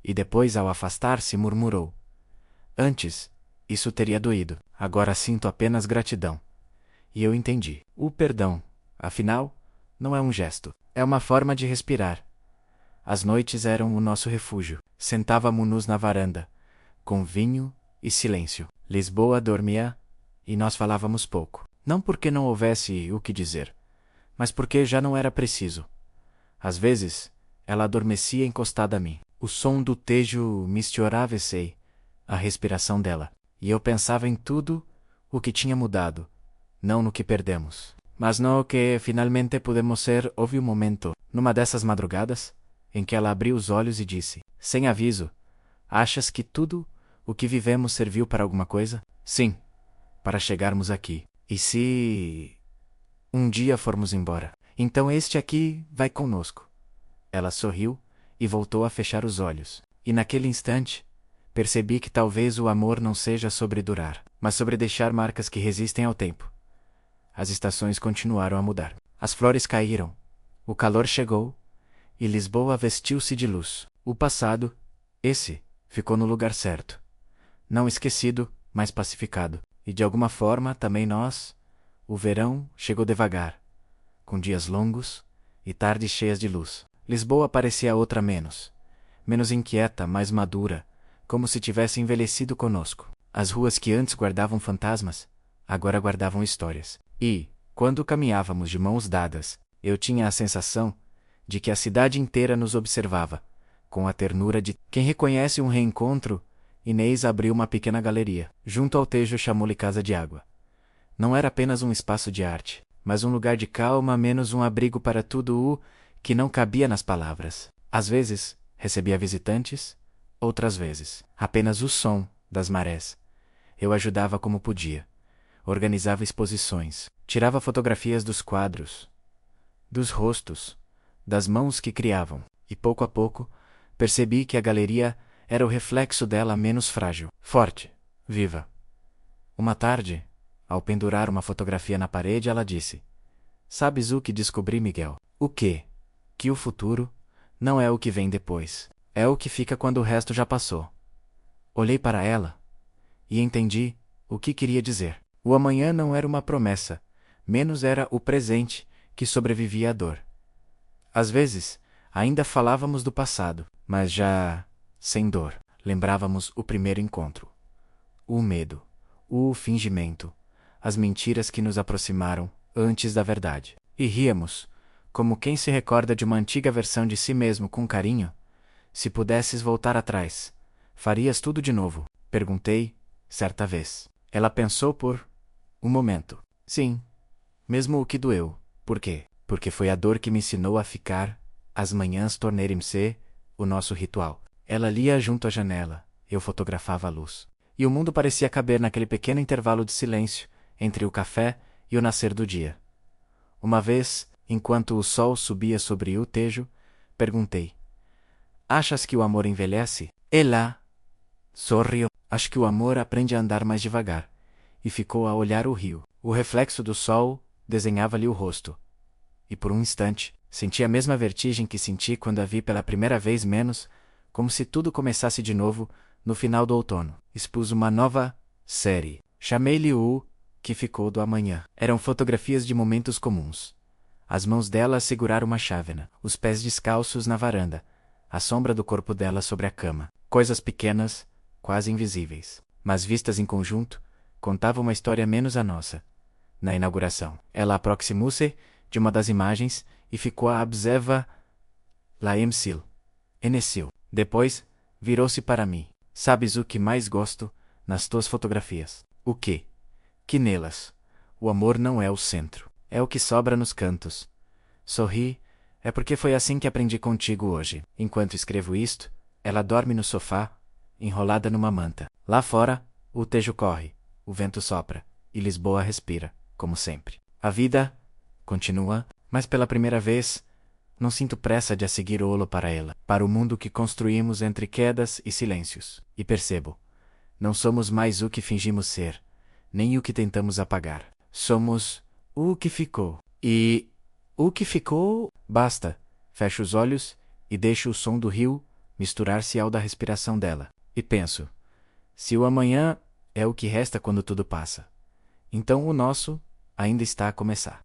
e depois, ao afastar-se, murmurou: "Antes, isso teria doído. Agora sinto apenas gratidão." E eu entendi. O perdão, afinal, não é um gesto, é uma forma de respirar. As noites eram o nosso refúgio. Sentávamo-nos na varanda, com vinho e silêncio. Lisboa dormia e nós falávamos pouco. Não porque não houvesse o que dizer, mas porque já não era preciso. Às vezes, ela adormecia encostada a mim. O som do tejo misturava-se a respiração dela, e eu pensava em tudo o que tinha mudado, não no que perdemos, mas no que finalmente pudemos ser. Houve um momento, numa dessas madrugadas, em que ela abriu os olhos e disse, sem aviso: "Achas que tudo o que vivemos serviu para alguma coisa?" "Sim, para chegarmos aqui. E se um dia formos embora? Então este aqui vai conosco." Ela sorriu e voltou a fechar os olhos. E naquele instante, percebi que talvez o amor não seja sobre durar, mas sobre deixar marcas que resistem ao tempo. As estações continuaram a mudar. As flores caíram. O calor chegou. E Lisboa vestiu-se de luz. O passado, esse, ficou no lugar certo. Não esquecido, mas pacificado. E de alguma forma, também nós. O verão chegou devagar, com dias longos e tardes cheias de luz. Lisboa parecia outra menos inquieta, mais madura, como se tivesse envelhecido conosco. As ruas que antes guardavam fantasmas, agora guardavam histórias. E, quando caminhávamos de mãos dadas, eu tinha a sensação de que a cidade inteira nos observava, com a ternura de quem reconhece um reencontro. Inês abriu uma pequena galeria. Junto ao tejo, chamou-lhe Casa de Água. Não era apenas um espaço de arte, mas um lugar de calma, menos um abrigo para tudo o que não cabia nas palavras. Às vezes, recebia visitantes, outras vezes, apenas o som das marés. Eu ajudava como podia. Organizava exposições, tirava fotografias dos quadros, dos rostos, das mãos que criavam, e pouco a pouco, percebi que a galeria era o reflexo dela, menos frágil, forte, viva. Uma tarde, ao pendurar uma fotografia na parede, ela disse: "Sabes o que descobri, Miguel? O quê? Que o futuro não é o que vem depois, é o que fica quando o resto já passou." Olhei para ela e entendi o que queria dizer. O amanhã não era uma promessa, menos era o presente que sobrevivia à dor. Às vezes, ainda falávamos do passado, mas já sem dor. Lembrávamos o primeiro encontro, o medo, o fingimento, as mentiras que nos aproximaram antes da verdade. E ríamos, como quem se recorda de uma antiga versão de si mesmo com carinho. "Se pudesses voltar atrás, farias tudo de novo?" perguntei, certa vez. Ela pensou por um momento. "Sim, mesmo o que doeu." "Por quê?" "Porque foi a dor que me ensinou a ficar, as manhãs tornarem-se o nosso ritual." Ela lia junto à janela, eu fotografava a luz. E o mundo parecia caber naquele pequeno intervalo de silêncio entre o café e o nascer do dia. Uma vez, enquanto o sol subia sobre o tejo, perguntei: "Achas que o amor envelhece?" Ela sorriu. "Acho que o amor aprende a andar mais devagar." E ficou a olhar o rio. O reflexo do sol desenhava-lhe o rosto. E por um instante, senti a mesma vertigem que senti quando a vi pela primeira vez, menos, como se tudo começasse de novo, no final do outono. Expus uma nova série. Chamei-lhe o que ficou do amanhã. Eram fotografias de momentos comuns. As mãos dela a segurar uma chávena, os pés descalços na varanda, a sombra do corpo dela sobre a cama. Coisas pequenas, quase invisíveis, mas vistas em conjunto, contavam uma história menos a nossa. Na inauguração, ela aproximou-se de uma das imagens e ficou a observar lá em cima. Eneceu. Depois, virou-se para mim. Sabes o que mais gosto? Nas tuas fotografias. O quê? Que nelas. O amor não é o centro. É o que sobra nos cantos. Sorri. É porque foi assim que aprendi contigo hoje. Enquanto escrevo isto, ela dorme no sofá, enrolada numa manta. Lá fora, o tejo corre, o vento sopra, e Lisboa respira, como sempre. A vida continua, mas pela primeira vez, não sinto pressa de a seguir Olo para ela, para o mundo que construímos entre quedas e silêncios. E percebo, não somos mais o que fingimos ser, nem o que tentamos apagar. Somos o que ficou. E o que ficou, basta. Fecho os olhos e deixo o som do rio misturar-se ao da respiração dela. E penso, se o amanhã é o que resta quando tudo passa, então o nosso ainda está a começar.